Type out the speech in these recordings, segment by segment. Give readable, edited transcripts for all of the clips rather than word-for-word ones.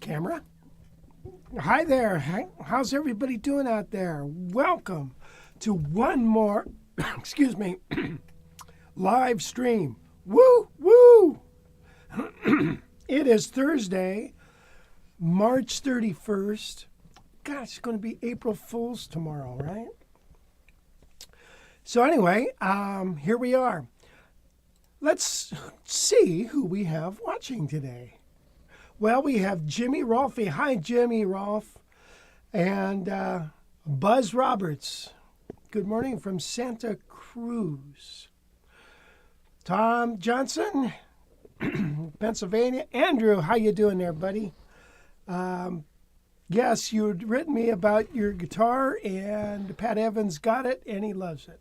Camera? Hi there. How's everybody doing out there? Welcome to one more, excuse me, live stream. Woo, woo! It is Thursday, March 31st. Gosh, it's going to be April Fool's tomorrow, right? So anyway, here we are. Let's see who we have watching today. Well, we have Jimmy Rolfe. Hi, Jimmy Rolfe. And Buzz Roberts. Good morning from Santa Cruz. Tom Johnson, Pennsylvania. Andrew, how you doing there, buddy? Yes, you'd written me about your guitar, and Pat Evans got it, and he loves it.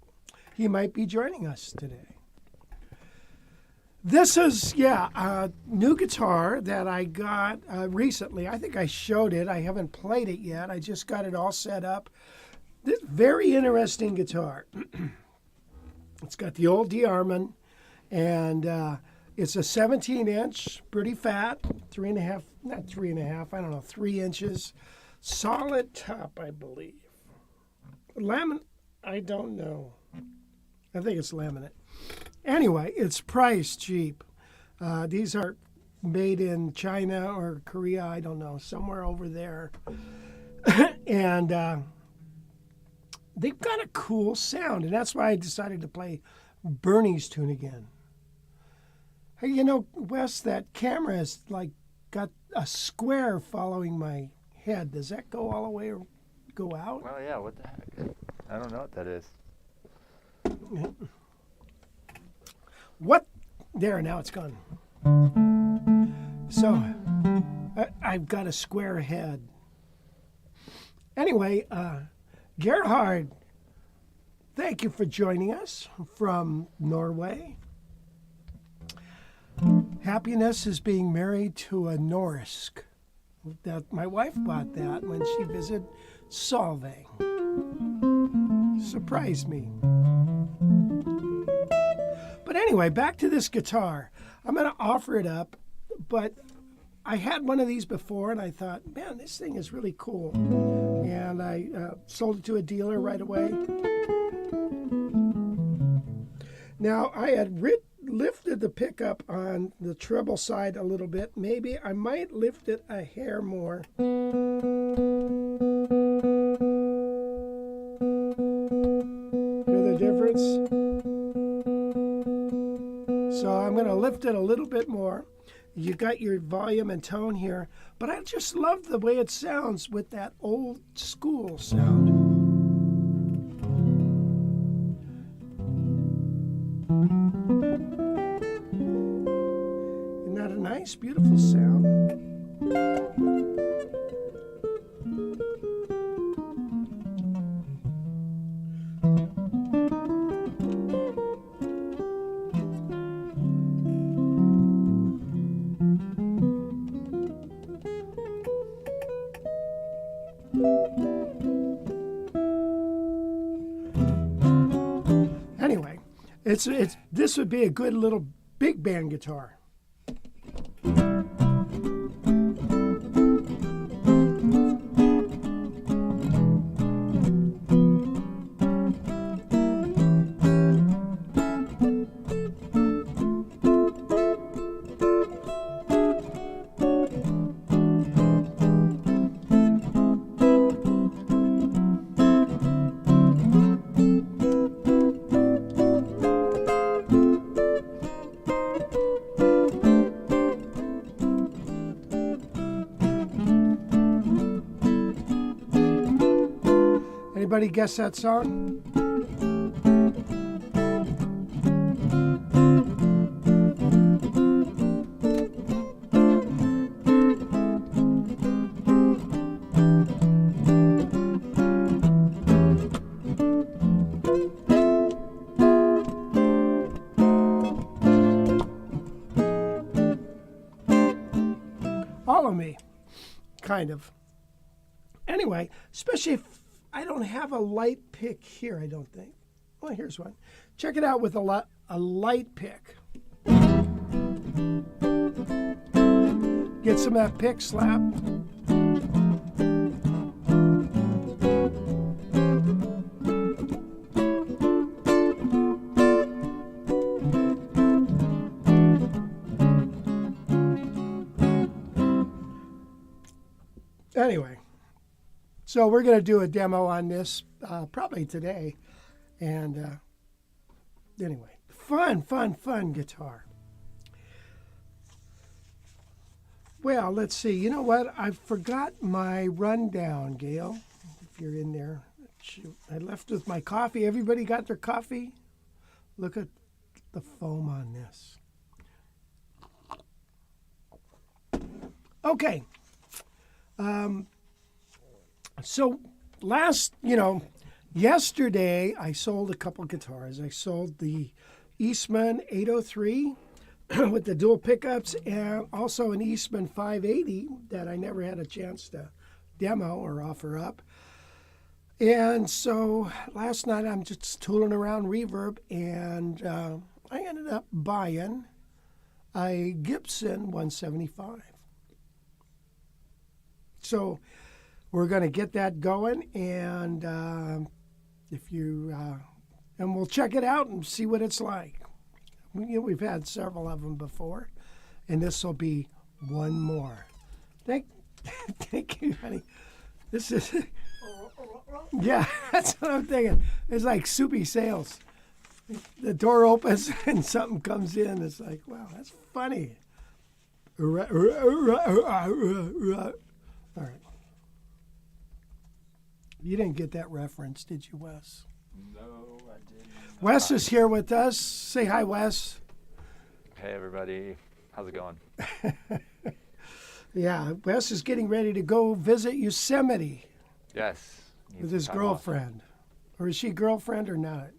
He might be joining us today. This is, a new guitar that I got recently. I think I showed it. I haven't played it yet. I just got it all set up. This very interesting guitar. It's got the old D-Armand, and it's a 17-inch, pretty fat, 3 inches. Solid top, I believe. Laminate, I don't know. I think it's laminate. Anyway, it's priced cheap. These are made in China or Korea, I don't know, somewhere over there. And they've got a cool sound, and that's why I decided to play Bernie's tune again. Hey, you know, Wes, that camera has got a square following my head. Does that go all the way or go out? Well, yeah, what the heck? I don't know what that is. What? There, now it's gone. So, I've got a square head. Anyway, Gerhard, thank you for joining us from Norway. Happiness is being married to a Norsk. That my wife bought that when she visited Solvang. Surprised me. But anyway, back to this guitar. I'm going to offer it up, but I had one of these before, and I thought, man, this thing is really cool. And I sold it to a dealer right away. Now, I had lifted the pickup on the treble side a little bit. Maybe I might lift it a hair more. Hear the difference? So I'm going to lift it a little bit more. You got your volume and tone here, but I just love the way it sounds with that old school sound. Isn't that a nice, beautiful sound? Anyway, this would be a good little big band guitar. Anybody guess that song? Follow me, kind of. Anyway, especially if I don't have a light pick here, I don't think. Well, here's one. Check it out with a light pick. Get some of that pick slap. Anyway, so we're going to do a demo on this probably today. And anyway, fun guitar. Well, let's see. You know what? I forgot my rundown, Gail, if you're in there. Shoot, I left with my coffee. Everybody got their coffee? Look at the foam on this. Okay. So yesterday I sold a couple guitars. I sold the Eastman 803 with the dual pickups and also an Eastman 580 that I never had a chance to demo or offer up. And so last night I'm just tooling around Reverb and I ended up buying a Gibson 175. So we're going to get that going, and and we'll check it out and see what it's like. We've had several of them before, and this will be one more. Thank you, honey. This is, yeah, that's what I'm thinking. It's like soupy sales. The door opens and something comes in. It's like, wow, that's funny. All right. You didn't get that reference, did you, Wes? No, I didn't. Wes is here with us. Say hi, Wes. Hey, everybody. How's it going? Yeah, Wes is getting ready to go visit Yosemite Yes. Need with some his time off. girlfriend. Or is she a girlfriend or not?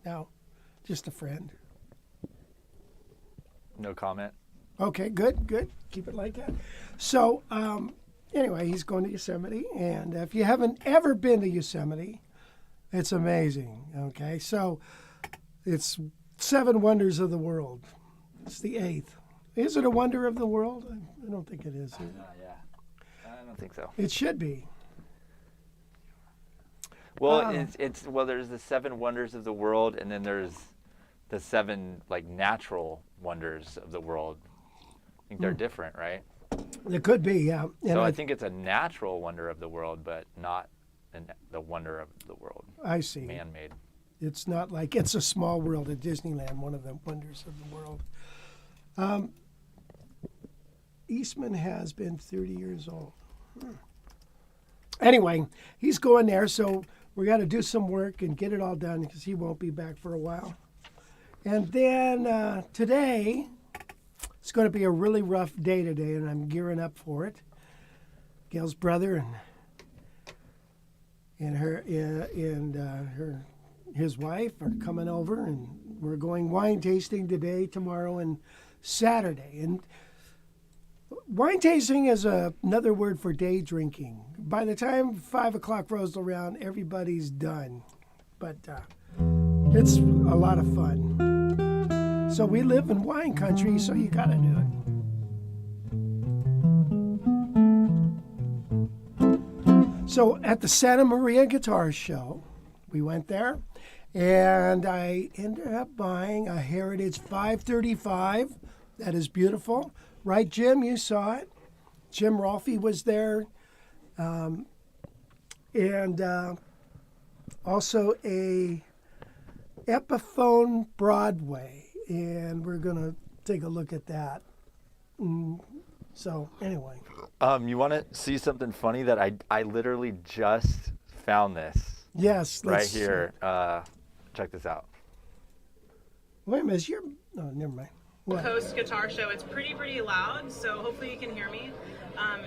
No, just a friend. No comment. Okay, good. Keep it like that. So, anyway, he's going to Yosemite, and if you haven't ever been to Yosemite, it's amazing, okay? So, it's 7 wonders of the world. It's the 8th. Is it a wonder of the world? I don't think it is. Yeah. I don't think so. It should be. Well, there's the 7 wonders of the world, and then there's the 7 natural wonders of the world. I think they're different, right? It could be, yeah. And So I think it's a natural wonder of the world, but not the wonder of the world. I see. Man-made. It's not like It's a Small World at Disneyland, one of the wonders of the world. Eastman has been 30 years old. Anyway, he's going there, so we got to do some work and get it all done because he won't be back for a while. And then today, it's going to be a really rough day today, and I'm gearing up for it. Gail's brother and his wife are coming over, and we're going wine tasting today, tomorrow, and Saturday. And wine tasting is another word for day drinking. By the time 5 o'clock rolls around, everybody's done. But it's a lot of fun. So we live in wine country, so you got to do it. So at the Santa Maria Guitar Show, we went there, and I ended up buying a Heritage 535. That is beautiful. Right, Jim? You saw it. Jim Rolfe was there. And also a Epiphone Broadway. And we're going to take a look at that. So, anyway. You want to see something funny that I literally just found this. Yes. Right here. Check this out. Wait a minute. Oh, never mind. What? Post guitar show. It's pretty loud, so hopefully you can hear me.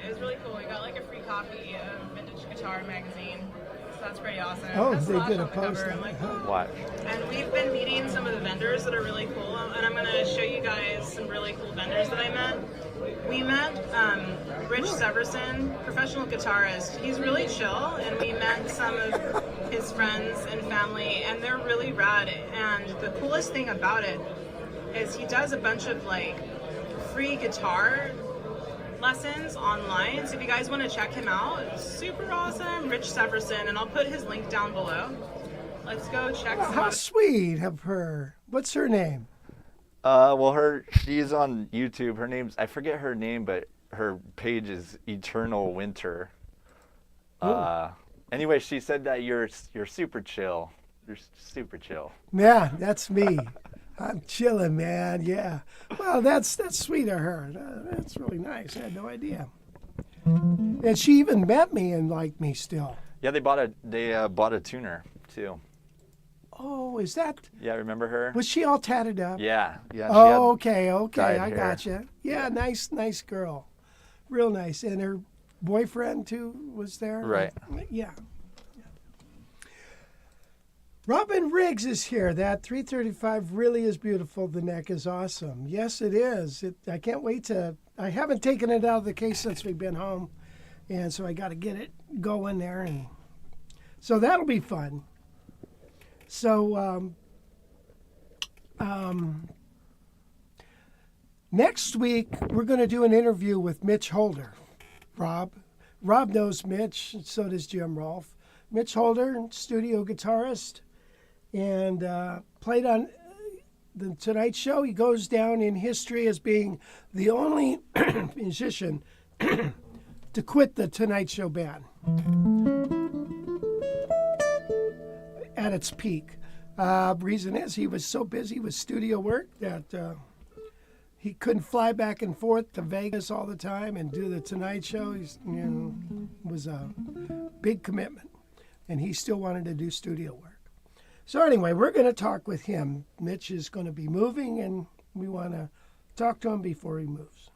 It was really cool. We got a free copy of Vintage Guitar magazine, so that's pretty awesome. Oh, That's they Slash did a on the cover. post on I'm like, it, huh? ooh. Watch. And we've been meeting some of the vendors that are really cool, and I'm going to show you guys some really cool vendors that I met. We met Rich Severson, professional guitarist. He's really chill, and we met some of his friends and family, and they're really rad. And the coolest thing about it is he does a bunch of free guitar lessons online. So if you guys want to check him out, super awesome, Rich Severson, and I'll put his link down below. Let's go check some How out. sweet of her. What's her name? Well, she's on YouTube. Her name's, I forget her name, but her page is Eternal Winter. Anyway, she said that you're super chill. You're super chill. Yeah, that's me. I'm chilling, man. Yeah. Well, that's sweet of her. That's really nice. I had no idea. And she even met me and liked me still. Yeah, they bought a tuner too. Oh, is that? Yeah, remember her? Was she all tatted up? Yeah. Yeah. She Oh, had okay. dyed I hair. gotcha. Yeah, nice girl. Real nice. And her boyfriend too was there. Right. Yeah. Robin Riggs is here. That 335 really is beautiful. The neck is awesome. Yes, it is. I can't wait to. I haven't taken it out of the case since we've been home, and so I got to get it going there, and so that'll be fun. So next week we're going to do an interview with Mitch Holder. Rob knows Mitch, and so does Jim Rolfe. Mitch Holder, studio guitarist, and played on the Tonight Show. He goes down in history as being the only musician to quit the Tonight Show band at its peak. Reason is he was so busy with studio work that he couldn't fly back and forth to Vegas all the time and do the Tonight Show. It was a big commitment, and he still wanted to do studio work. So anyway, we're going to talk with him. Mitch is going to be moving, and we want to talk to him before he moves.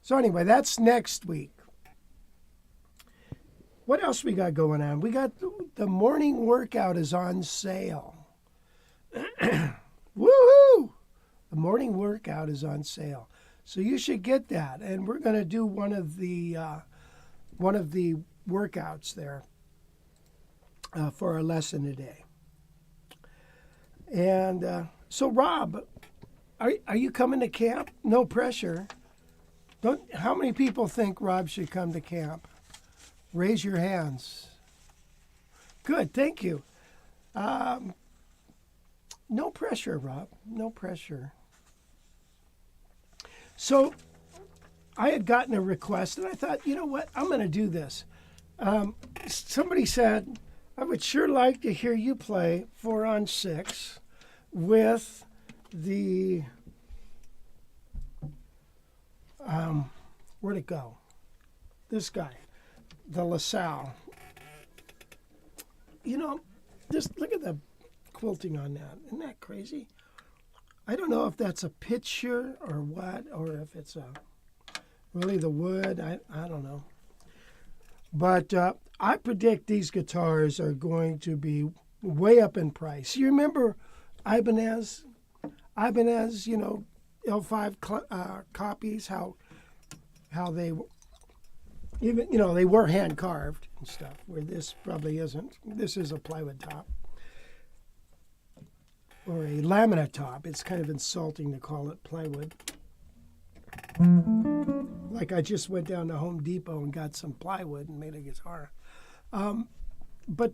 So anyway, that's next week. What else we got going on? We got the morning workout is on sale. Woohoo! The morning workout is on sale, so you should get that. And we're going to do one of the workouts there for our lesson today. And so, Rob, are you coming to camp? No pressure. How many people think Rob should come to camp? Raise your hands. Good, thank you. No pressure, Rob. No pressure. So I had gotten a request, and I thought, you know what? I'm going to do this. Somebody said, I would sure like to hear you play 4-on-6 with the, where'd it go? This guy, the LaSalle. You know, just look at the quilting on that. Isn't that crazy? I don't know if that's a picture or what, or if it's really the wood. I don't know. But I predict these guitars are going to be way up in price. You remember Ibanez, you know, L5 copies, how they even, you know, they were hand carved and stuff, where this probably isn't. This is a plywood top or a laminate top. It's kind of insulting to call it plywood. Like I just went down to Home Depot and got some plywood and made a guitar. But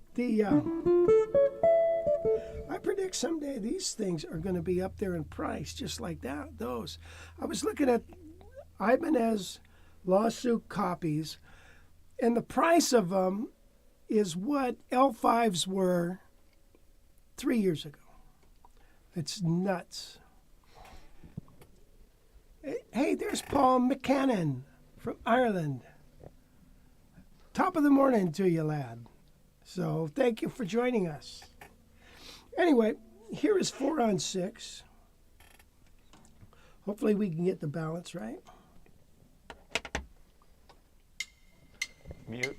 I predict someday these things are going to be up there in price, just like that. Those. I was looking at Ibanez lawsuit copies, and the price of them is what L5s were 3 years ago. It's nuts. Hey, there's Paul McCannon from Ireland. Top of the morning to you, lad. So thank you for joining us. Anyway, here is 4-on-6. Hopefully we can get the balance right. Mute.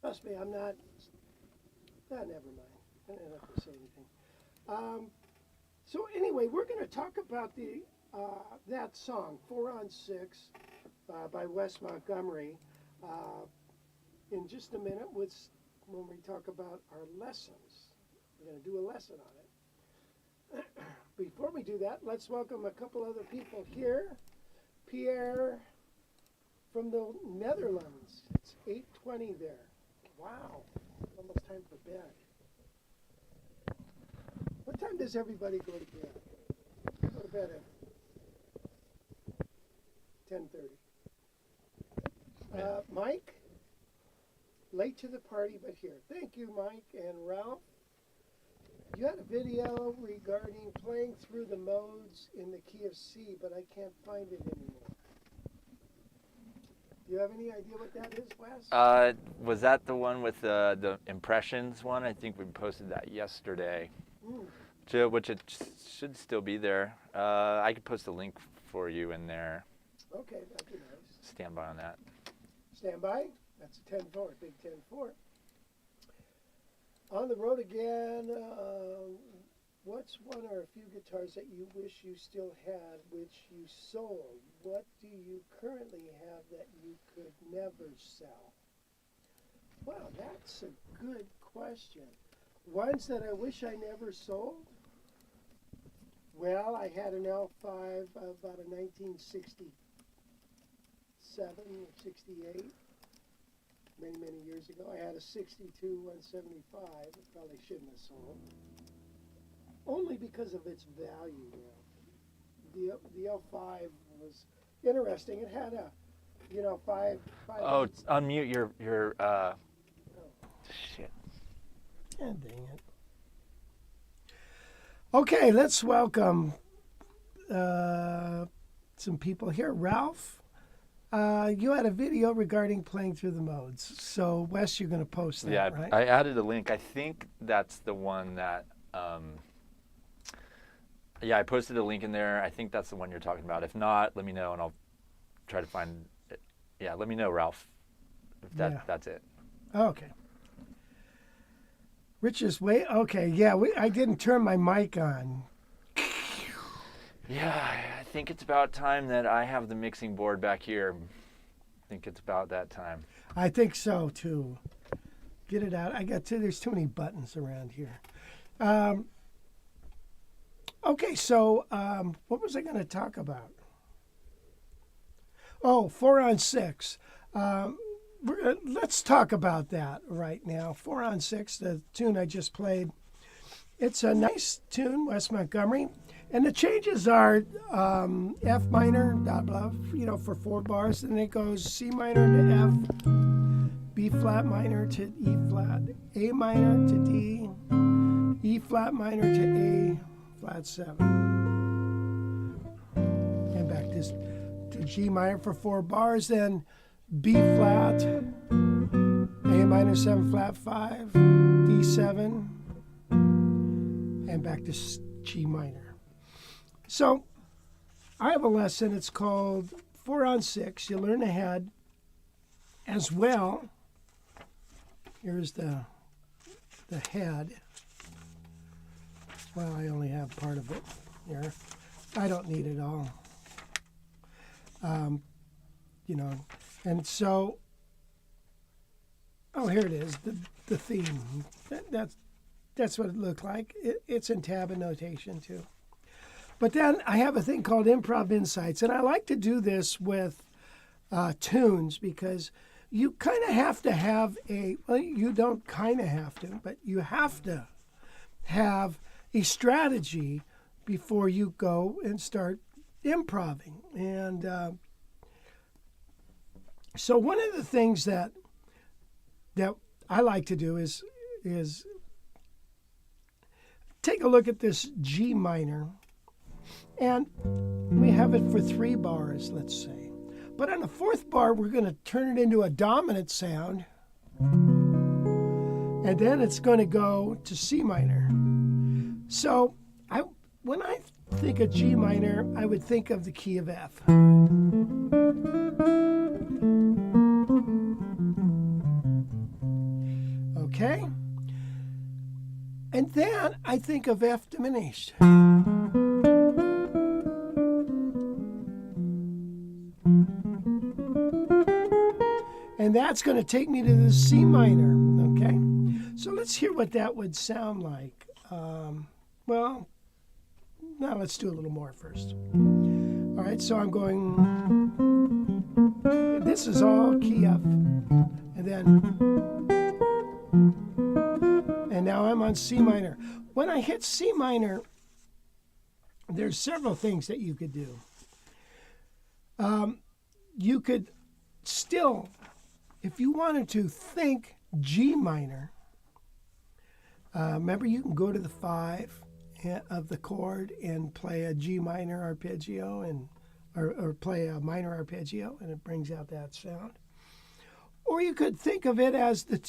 Trust me, I'm not. Never mind. I don't have to say anything. So anyway, we're going to talk about the that song, 4 on 6, by WES Montgomery, in just a minute when we talk about our lessons. We're going to do a lesson on it. Before we do that, let's welcome a couple other people here. Pierre from the Netherlands. It's 8:20 there. Wow, almost time for bed. What time does everybody go to bed? Go to bed at 10:30. Mike, late to the party, but here. Thank you, Mike and Ralph. You had a video regarding playing through the modes in the key of C, but I can't find it anymore. Do you have any idea what that is, Wes? Was that the one with the impressions one? I think we posted that yesterday, which it should still be there. I could post a link for you in there. Okay, that'd be nice. Stand by on that. Stand by. That's a 10-4, big 10-4. On the road again. What's one or a few guitars that you wish you still had, which you sold? What do you currently have that you could never sell? Well, that's a good question. Ones that I wish I never sold? Well, I had an L5 about a 1967 or 68, many, many years ago. I had a 62 175. I probably shouldn't have sold. Only because of its value. The L5 was interesting. It had a, five. Oh, unmute your. Shit. Yeah, dang it. Okay, let's welcome some people here. Ralph, you had a video regarding playing through the modes. So, Wes, you're going to post that, Yeah, right? I added a link. I think that's the one that. Yeah, I posted a link in there. I think that's the one you're talking about. If not, let me know and I'll try to find it. Yeah, let me know, Ralph. If that's it. Okay. Richard's way. Okay, yeah, I didn't turn my mic on. Yeah, I think it's about time that I have the mixing board back here. I think it's about that time. I think so too. Get it out. There's too many buttons around here. Okay, so what was I going to talk about? Oh, 4 on 6. Let's talk about that right now. 4 on 6, the tune I just played. It's a nice tune, Wes Montgomery. And the changes are F minor, blah, blah, for 4 bars. And it goes C minor to F, B flat minor to E flat, A minor to D, E flat minor to A flat 7. And back to G minor for 4 bars, then B flat, A minor 7 flat 5, D7, and back to G minor. So I have a lesson, it's called 4 on 6. You learn ahead as well. Here's the head. Well, I only have part of it here. I don't need it all. And so, here it is, the theme. That's what it looked like. It's in tab and notation too. But then I have a thing called Improv Insights, and I like to do this with tunes because you kind of have to have you don't kind of have to, but you have to have a strategy before you go and start improving. And so one of the things that I like to do is take a look at this G minor, and we have it for 3 bars, let's say. But on the 4th bar, we're going to turn it into a dominant sound, and then it's going to go to C minor. So when I think of G minor, I would think of the key of F. Okay? And then I think of F diminished. And that's going to take me to the C minor, okay? So let's hear what that would sound like. Well, now let's do a little more first. All right, so I'm going, this is all key F. And now I'm on C minor. When I hit C minor, there's several things that you could do. You could still, if you wanted to think G minor, remember you can go to the 5 of the chord and play a G minor arpeggio or play a minor arpeggio, and it brings out that sound. Or you could think of it as the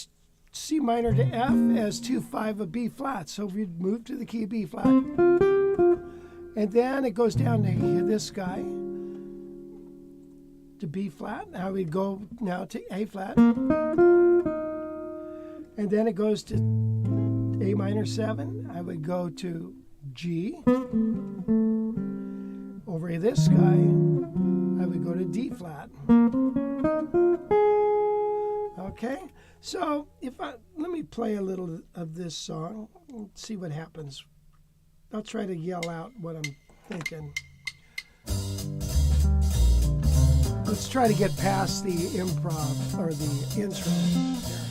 C minor to F as 2/5 of B flat. So we'd move to the key of B flat. And then it goes down to this guy, to B flat. Now we'd go now to A flat. And then it goes to A minor 7. I would go to G. Over this guy, I would go to D flat. Okay, so let me play a little of this song and see what happens. I'll try to yell out what I'm thinking. Let's try to get past the improv or the intro here.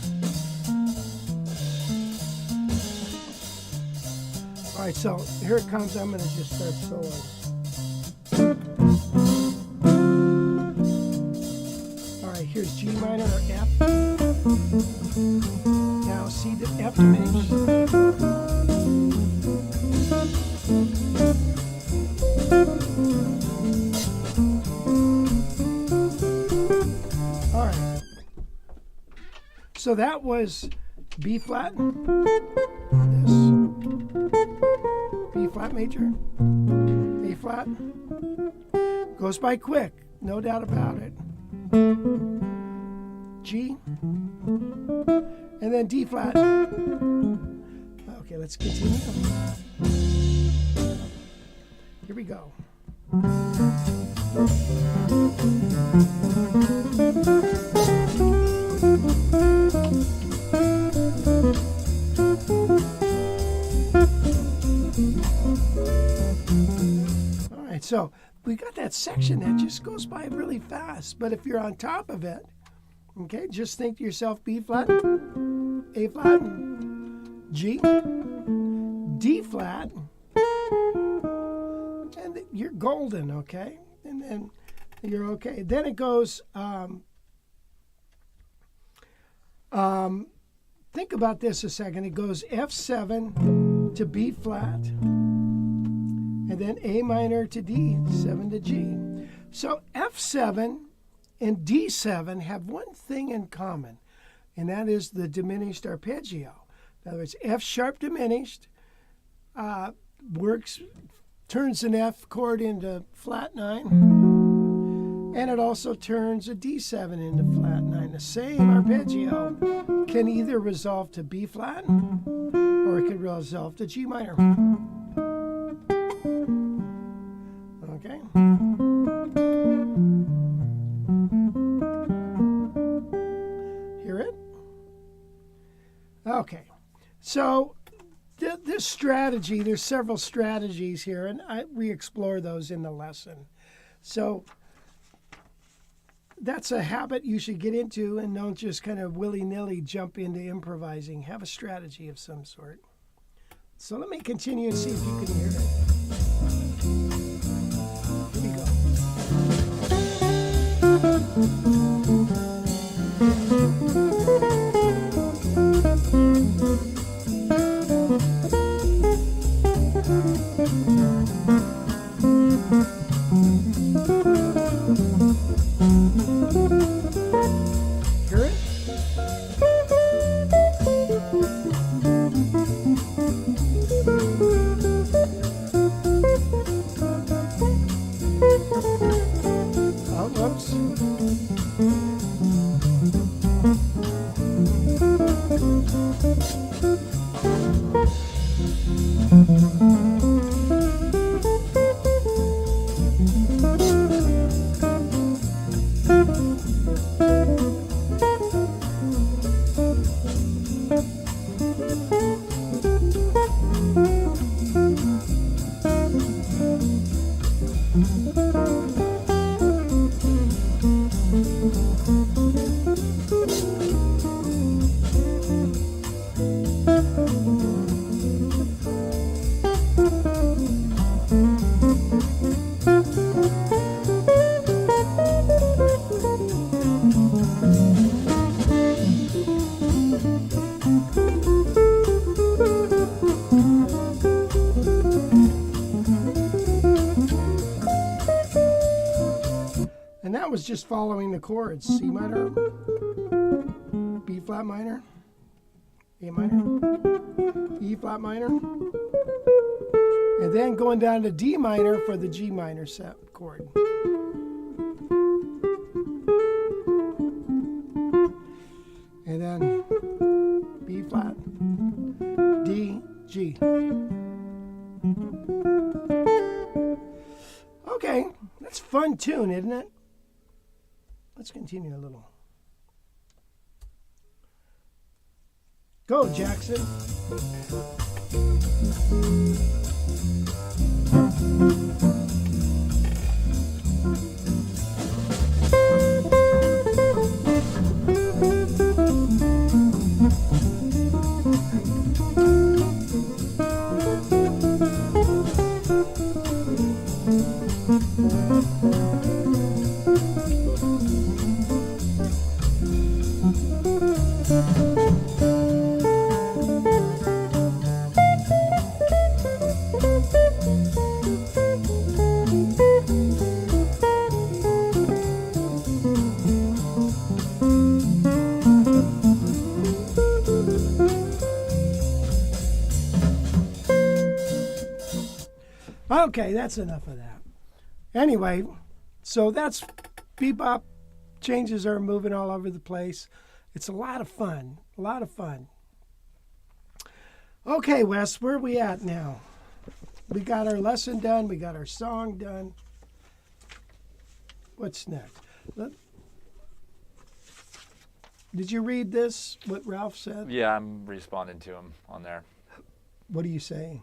All right, so here it comes. I'm going to just start soloing. All right, here's G minor or F. Now C to F diminished. All right. So that was B flat. This. B flat major. A flat. Goes by quick, no doubt about it. G. And then D flat. Okay, let's continue. Here we go. All right, so we got that section that just goes by really fast. But if you're on top of it, okay, just think to yourself, B flat, A flat, G, D flat, and you're golden, okay? And then you're okay. Then it goes, think about this a second. It goes F7 to B flat, and then A minor to D, 7 to G. So F7 and D7 have one thing in common, and that is the diminished arpeggio. In other words, F sharp diminished turns an F chord into flat 9, and it also turns a D7 into flat 9. The same arpeggio can either resolve to B flat or it could resolve to G minor. Okay? Hear it? Okay. So this strategy, there's several strategies here, and we explore those in the lesson. So that's a habit you should get into, and don't just kind of willy-nilly jump into improvising. Have a strategy of some sort. So let me continue and see if you can hear it. Here we go. Hear it? Oh, whoops. And that was just following the chords. C minor, B flat minor, A minor, E flat minor, and then going down to D minor for the G minor set chord. And then B flat, D, G. Okay, that's a fun tune, isn't it? Let's continue a little. Go, Jackson. Okay, that's enough of that. Anyway, so that's bebop. Changes are moving all over the place. It's a lot of fun. A lot of fun. Okay, Wes, where are we at now? We got our lesson done. We got our song done. What's next? Did you read this, what Ralph said? Yeah, I'm responding to him on there. What are you saying?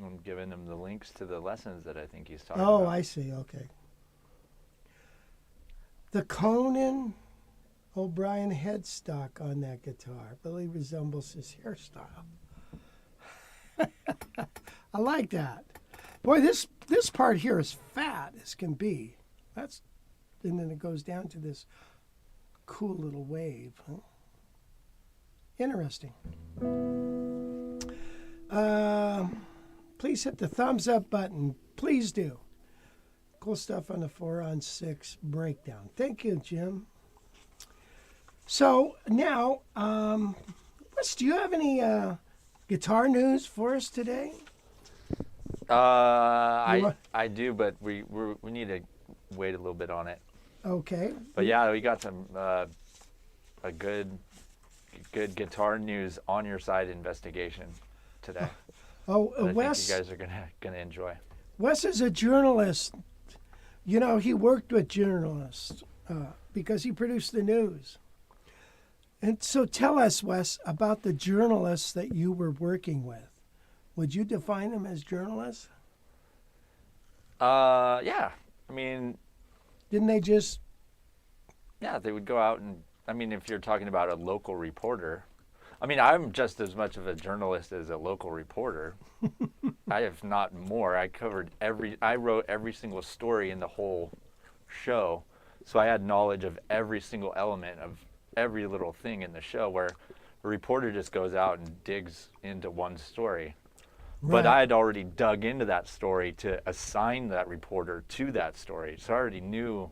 I'm giving him the links to the lessons that I think he's talking about. Oh, I see. Okay. The Conan O'Brien headstock on that guitar really resembles his hairstyle. I like that. Boy, this part here is fat as can be. And then it goes down to this cool little wave. Huh? Interesting. Please hit the thumbs up button. Please do. Cool stuff on the 4-on-6 breakdown. Thank you, Jim. So now, Wes, do you have any guitar news for us today? I do, but we need to wait a little bit on it. Okay. But yeah, we got some a good guitar news on your side investigation today. Oh, that Wes. I think you guys are gonna enjoy. Wes is a journalist. You know, he worked with journalists because he produced the news. And so tell us, Wes, about the journalists that you were working with. Would you define them as journalists? Yeah. I mean, Didn't they just... yeah, they would go out and, I mean, if you're talking about a local reporter, I mean, I'm just as much of a journalist as a local reporter. I have not more. I wrote every single story in the whole show. So I had knowledge of every single element of every little thing in the show, where a reporter just goes out and digs into one story. Right. But I had already dug into that story to assign that reporter to that story. So I already knew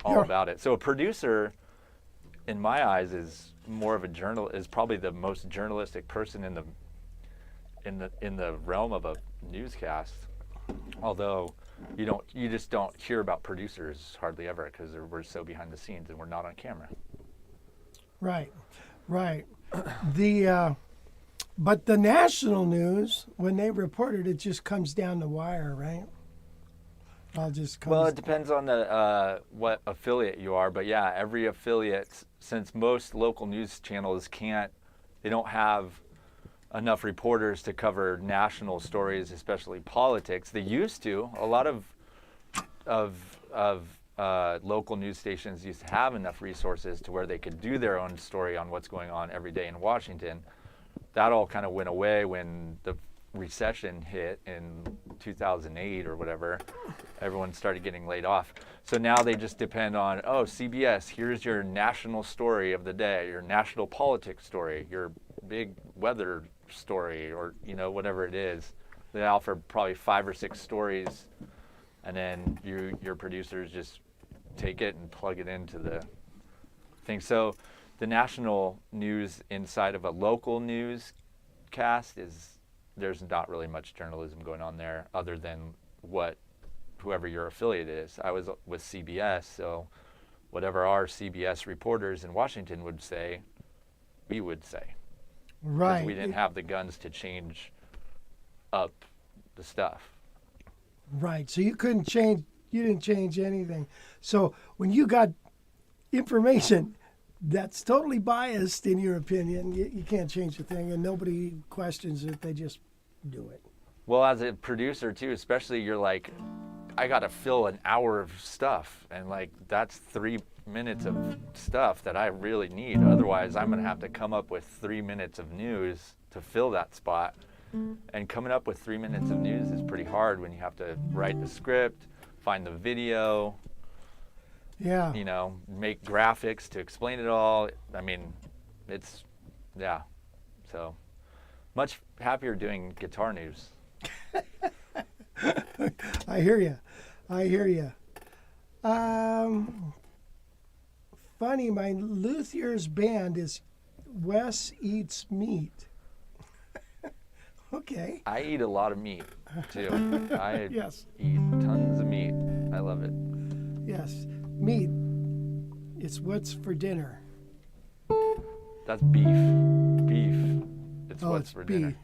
all about it. So a producer, in my eyes, is more of a is probably the most journalistic person in the realm of a newscast. Although you just don't hear about producers hardly ever, because we're so behind the scenes and we're not on camera. Right. But the national news, when they report it, it just comes down the wire, right? Well, it depends on what affiliate you are, but yeah, every affiliate, since most local news channels they don't have enough reporters to cover national stories, especially politics. They used to. A lot of local news stations used to have enough resources to where they could do their own story on what's going on every day in Washington. That all kind of went away when the recession hit in 2008 or whatever. Everyone started getting laid off. So now they just depend on, CBS, here's your national story of the day, your national politics story, your big weather story, or whatever it is. They offer probably 5 or 6 stories, and then your producers just take it and plug it into the thing. So the national news inside of a local newscast there's not really much journalism going on there, other than whoever your affiliate is. I was with CBS, so whatever our CBS reporters in Washington would say, we would say. Right. Because we didn't have the guns to change up the stuff. Right. So you couldn't change. You didn't change anything. So when you got information that's totally biased in your opinion, you can't change a thing, and nobody questions it. They just do it. Well, as a producer too, especially, you're like, I got to fill an hour of stuff, and like that's 3 minutes of stuff that I really need. Otherwise, I'm gonna have to come up with 3 minutes of news to fill that spot. And coming up with 3 minutes of news is pretty hard when you have to write the script, find the video, Yeah. you know, make graphics to explain it all. I mean, it's, yeah. So much happier doing guitar news. I hear you. I hear you. Funny, my luthier's band is Wes Eats Meat. Okay. I eat a lot of meat too. I Yes. eat tons of meat. I love it. Yes. Meat. It's what's for dinner. That's beef. Beef. It's what's it's for beef. dinner.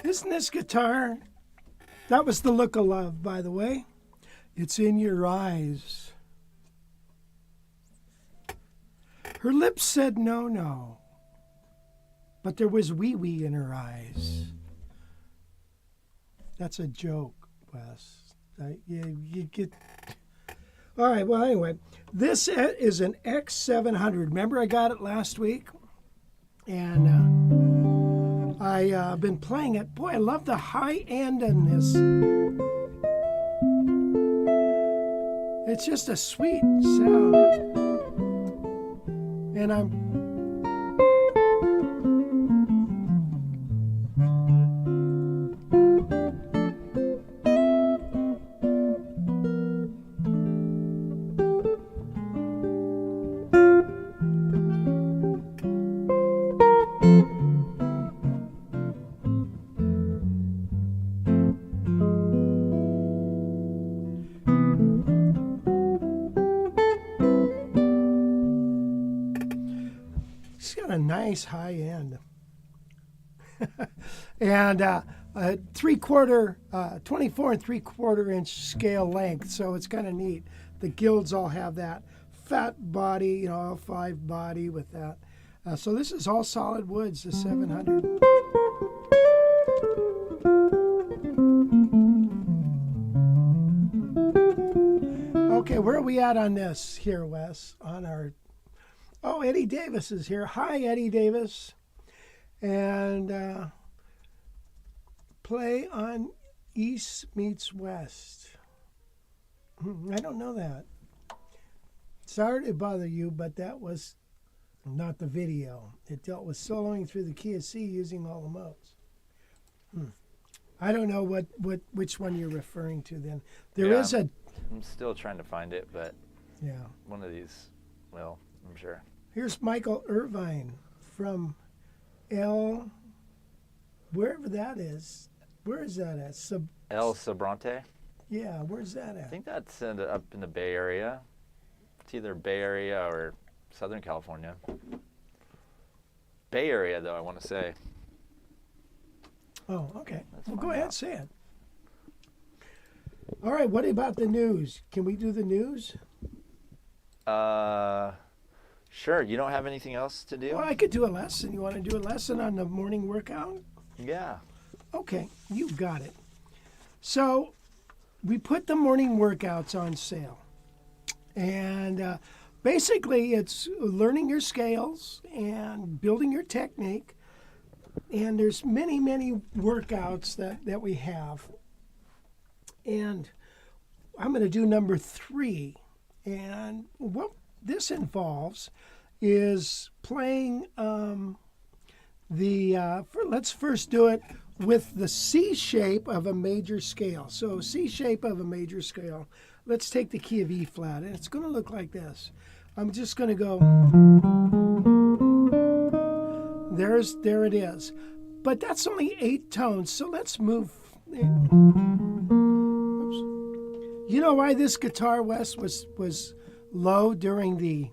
Isn't this guitar? That was The Look of Love, by the way. It's in your eyes. Her lips said no, no, but there was wee wee in her eyes. That's a joke, Wes. You get. All right. Well, anyway, this is an X700. Remember, I got it last week, and I've been playing it. Boy, I love the high end in this. It's just a sweet sound. And I'm a nice high end. And a 3/4, 24 and 3/4 inch scale length, so it's kind of neat. The guilds all have that fat body, L5 body with that So this is all solid woods, the 700. Okay, where are we at on this here, Wes? On our... Oh, Eddie Davis is here. Hi, Eddie Davis. And play on East meets West. I don't know that. Sorry to bother you, but that was not the video. It dealt with soloing through the key of C using all the modes. I don't know which one you're referring to then. There is a... I'm still trying to find it, but yeah. one of these, well, I'm sure. Here's Michael Irvine from wherever that is. Where is that at? El Sobrante? Yeah, where's that at? I think that's up in the Bay Area. It's either Bay Area or Southern California. Bay Area, though, I want to say. Oh, okay. Let's Well, find go ahead, out. say it. All right, what about the news? Can we do the news? Sure. You don't have anything else to do? Well, I could do a lesson. You want to do a lesson on the morning workout? Yeah. Okay, you got it. So we put the morning workouts on sale. And basically it's learning your scales and building your technique. And there's many, many workouts that we have. And I'm going to do number 3. And what this involves is playing let's first do it with the C shape of a major scale. So C shape of a major scale. Let's take the key of E flat, and it's going to look like this. I'm just going to go, there it is. But that's only 8 tones, so let's move. Oops. You know why this guitar, Wes, was low during the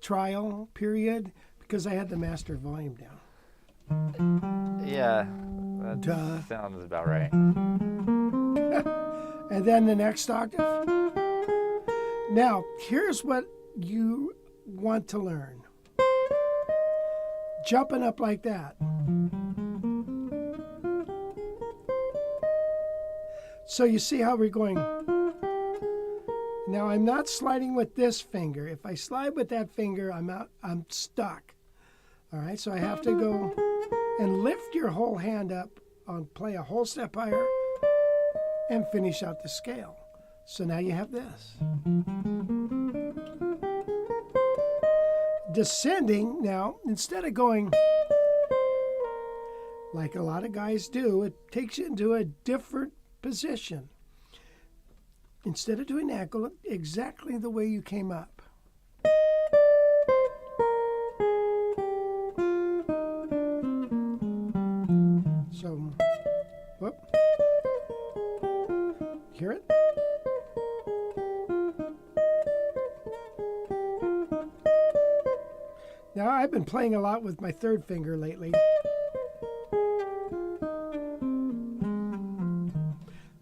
trial period? Because I had the master volume down. Yeah. That sounds about right. And then the next octave. Now, here's what you want to learn. Jumping up like that. So you see how we're going. Now I'm not sliding with this finger. If I slide with that finger, I'm stuck. All right, so I have to go and lift your whole hand up on play a whole step higher and finish out the scale. So now you have this. Descending, now, instead of going like a lot of guys do, it takes you into a different position. Instead of doing that, go exactly the way you came up. So, whoop. Hear it? Now, I've been playing a lot with my third finger lately.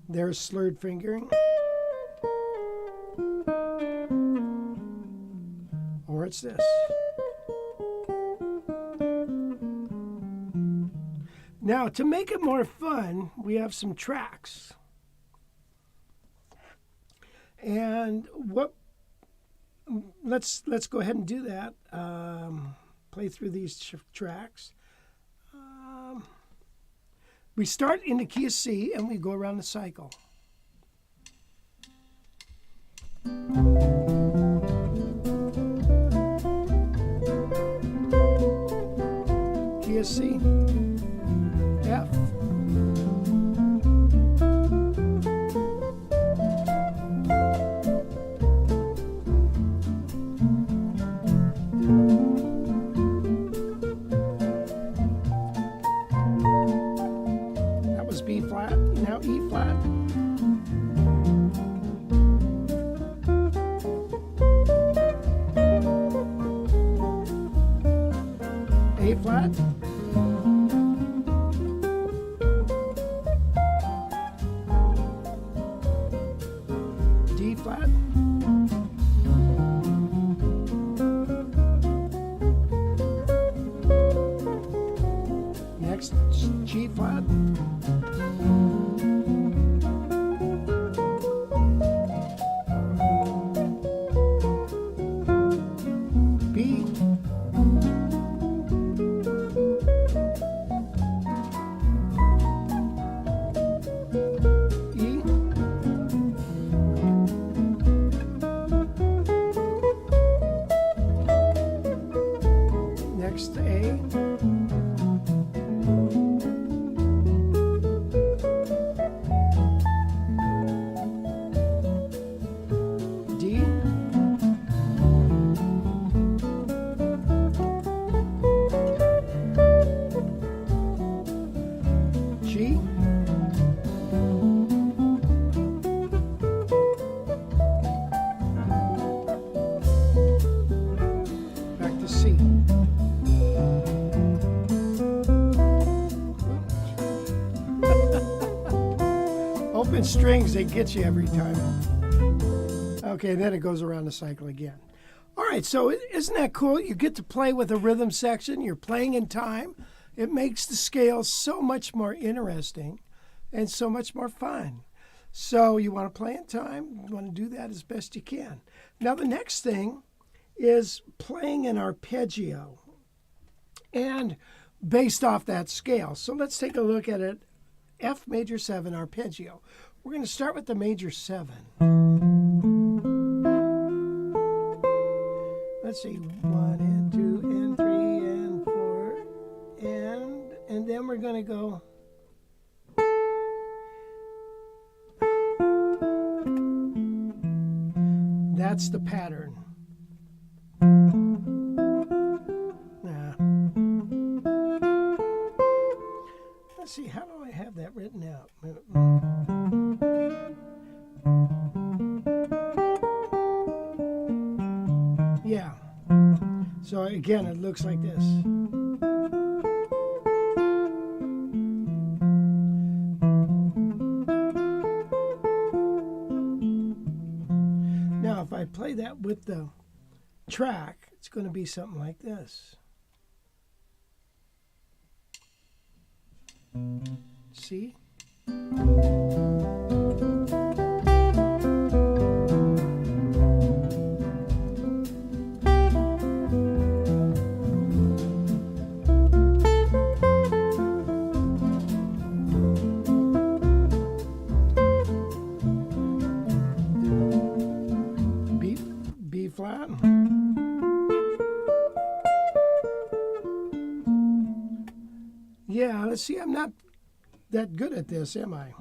There's slurred fingering. Or it's this. Now, to make it more fun, we have some tracks. And let's go ahead and do that. Play through these tracks. We start in the key of C and we go around the cycle. Key of C, F, B flat, now E flat. A flat. D flat. Next, G flat. B. E. Next, A. D. G. Back to C. Open strings, they get you every time. Okay, then it goes around the cycle again. All right, so isn't that cool? You get to play with a rhythm section. You're playing in time. It makes the scale so much more interesting and so much more fun. So you want to play in time. You want to do that as best you can. Now, the next thing is playing an arpeggio and based off that scale. So let's take a look at it. F major 7 arpeggio. We're going to start with the major 7. Let's see, 1 and 2 and 3 and 4 and then we're going to go. That's the pattern. Let's see, how do I have that written out? Yeah. So again, it looks like this. Now, if I play that with the track, it's going to be something like this. See? B flat. Yeah, let's see, I'm not that good at this, am I?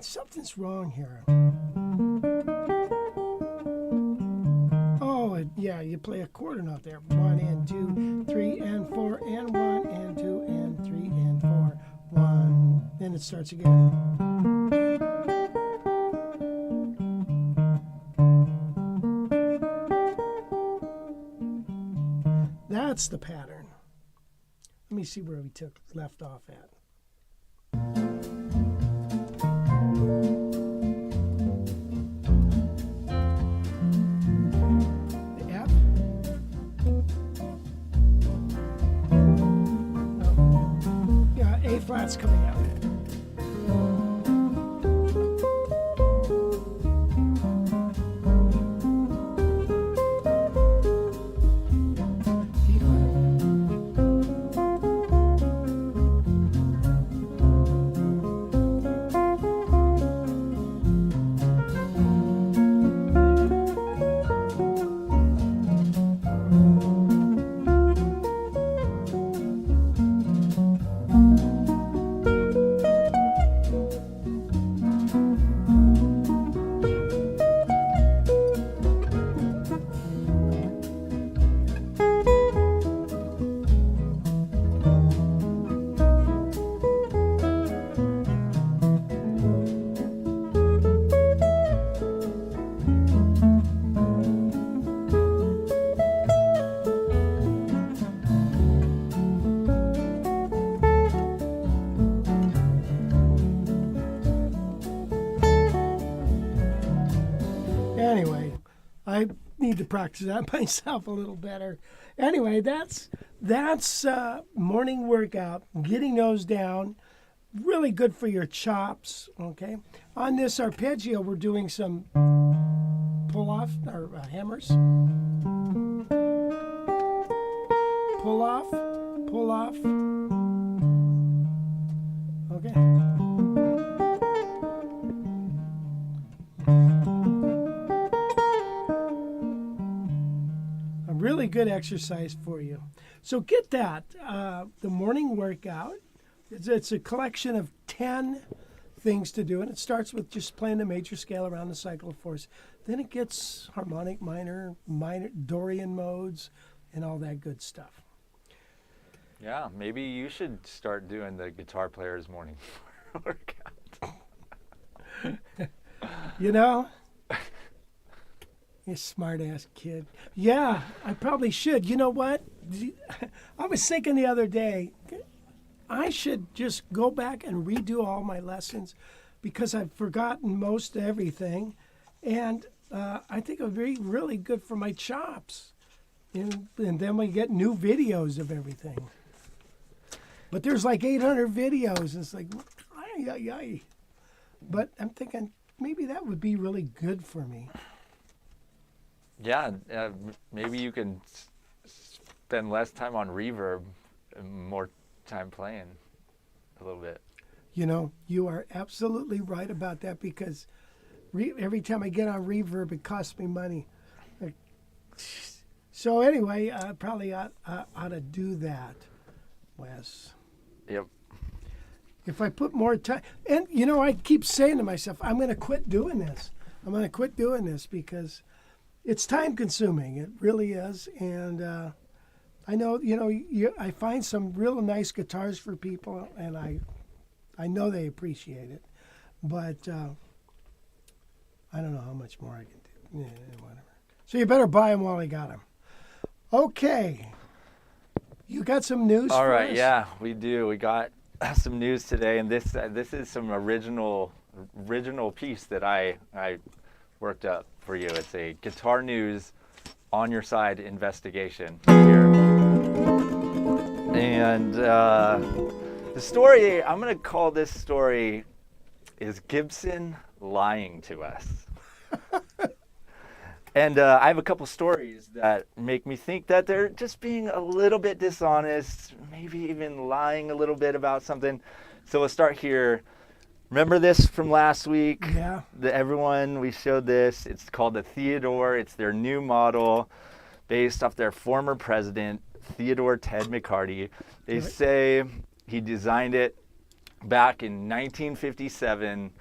Something's wrong here. Oh, yeah, you play a quarter note there. 1 and 2, 3 and 4 and 1 and 2 and 3 and 4. 1. Then it starts again. That's the pattern. Let me see where we left off at. The F. Oh. Yeah, A flat's coming out. need to practice that myself a little better. Anyway, that's morning workout. Getting those down, really good for your chops. Okay. On this arpeggio, we're doing some pull off or hammers. Pull off, pull off. Okay. A really good exercise for you. So get that. The morning workout. It's a collection of 10 things to do, and it starts with just playing the major scale around the cycle of fourths. Then it gets harmonic minor, Dorian modes, and all that good stuff. Yeah, maybe you should start doing the guitar player's morning workout. You know, you smart-ass kid. Yeah, I probably should. You know what? I was thinking the other day, I should just go back and redo all my lessons because I've forgotten most everything. And I think it would be really good for my chops. And then we get new videos of everything. But there's like 800 videos. It's like, ay, ay, ay. But I'm thinking maybe that would be really good for me. Yeah, maybe you can spend less time on reverb and more time playing a little bit. You know, you are absolutely right about that because every time I get on reverb, it costs me money. So anyway, I probably ought to do that, Wes. Yep. If I put more time, and you know, I keep saying to myself, I'm going to quit doing this. I'm going to quit doing this because it's time consuming. It really is. And I know, you know, I find some real nice guitars for people, and I know they appreciate it. But I don't know how much more I can do. Yeah, whatever. So you better buy them while I got them. Okay. You got some news All for right, us? yeah, we do. We got some news today, and this is some original piece that I worked up for you. It's a guitar news on your side investigation here. And the story, I'm going to call this story, is Gibson lying to us. And I have a couple stories that make me think that they're just being a little bit dishonest, maybe even lying a little bit about something. So we'll start here. Remember this from last week? Yeah. We showed this. It's called the Theodore. It's their new model based off their former president, Theodore Ted McCarty. They say he designed it back in 1957.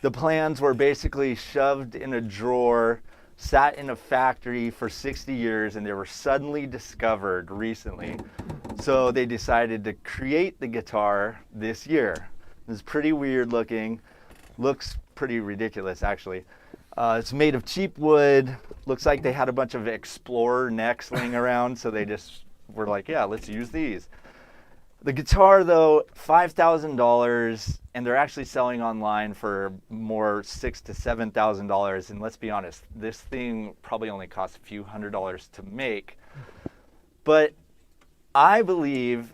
The plans were basically shoved in a drawer, sat in a factory for 60 years, and they were suddenly discovered recently. So they decided to create the guitar this year. It's pretty weird looking. Looks pretty ridiculous, actually. It's made of cheap wood. Looks like they had a bunch of Explorer necks laying around, so they just were like, yeah, let's use these. The guitar, though, $5,000, and they're actually selling online for more $6,000 to $7,000. And let's be honest, this thing probably only costs a few $100s to make. But I believe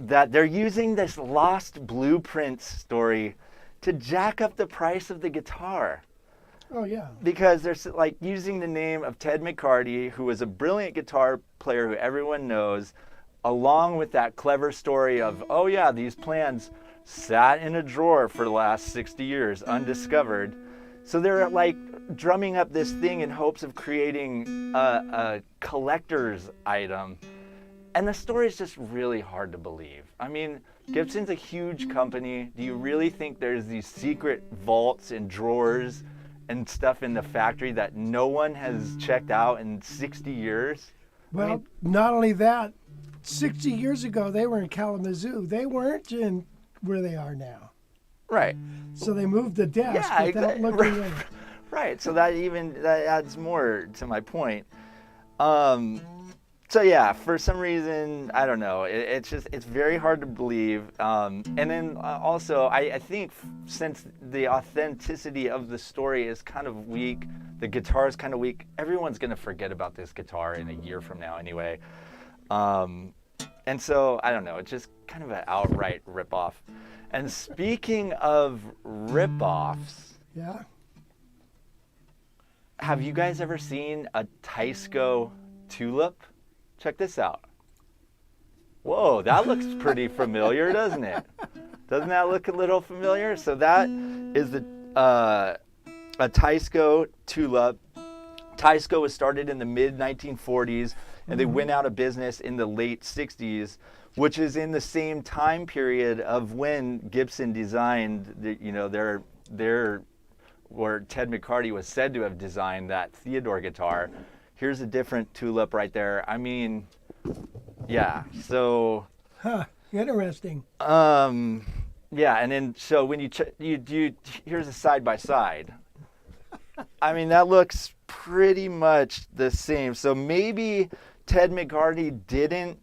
that they're using this lost blueprints story to jack up the price of the guitar. Oh, yeah. Because they're like using the name of Ted McCarty, who was a brilliant guitar player who everyone knows, along with that clever story of, oh yeah, these plans sat in a drawer for the last 60 years, undiscovered. So they're like drumming up this thing in hopes of creating a collector's item. And the story is just really hard to believe. I mean, Gibson's a huge company. Do you really think there's these secret vaults and drawers and stuff in the factory that no one has checked out in 60 years? Well, not only that, 60 years ago, they were in Kalamazoo. They weren't in where they are now. Right. So they moved the desk without exactly. looking in. Right. So that adds more to my point. So yeah, for some reason, I don't know. It's very hard to believe. And then also, I think since the authenticity of the story is kind of weak, the guitar is kind of weak. Everyone's gonna forget about this guitar in a year from now, anyway. And so I don't know. It's just kind of an outright ripoff. And speaking of ripoffs, Yeah. have you guys ever seen a Teisco tulip? Check this out. Whoa, that looks pretty familiar, doesn't it? Doesn't that look a little familiar? So that is a Teisco tulip. Teisco was started in the mid-1940s, and they went out of business in the late 60s, which is in the same time period of when Gibson designed, where Ted McCarty was said to have designed that Theodore guitar. Here's a different tulip right there. I mean, yeah. So. Huh. Interesting. Yeah, and then so when you here's a side by side. I mean, that looks pretty much the same. So maybe Ted McCarty didn't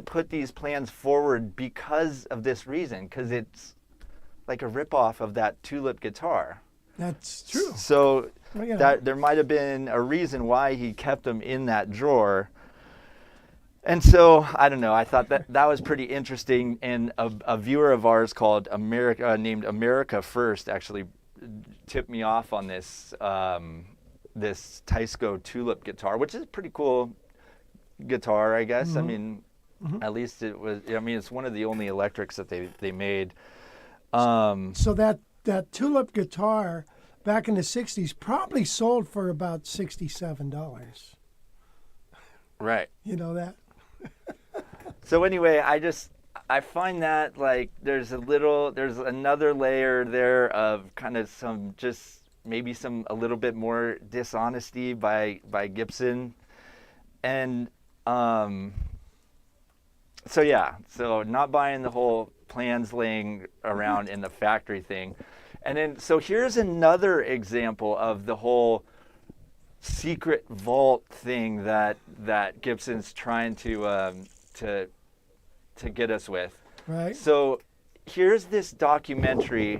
put these plans forward because of this reason, because it's like a ripoff of that tulip guitar. That's true. So Well, yeah. that there might have been a reason why he kept them in that drawer. And so I don't know. I thought that was pretty interesting. And a viewer of ours called named America First actually tipped me off on this this Teisco tulip guitar, which is a pretty cool guitar, I guess. I mean, at least it was. I mean, it's one of the only electrics that they made. So that tulip guitar back in the 60s probably sold for about $67. Right. You know that? So anyway, I find that like there's another layer there of kind of some just maybe a little bit more dishonesty by Gibson. And so not buying the whole plans laying around in the factory thing. And then so here's another example of the whole secret vault thing that Gibson's trying to get us with. Right. So here's this documentary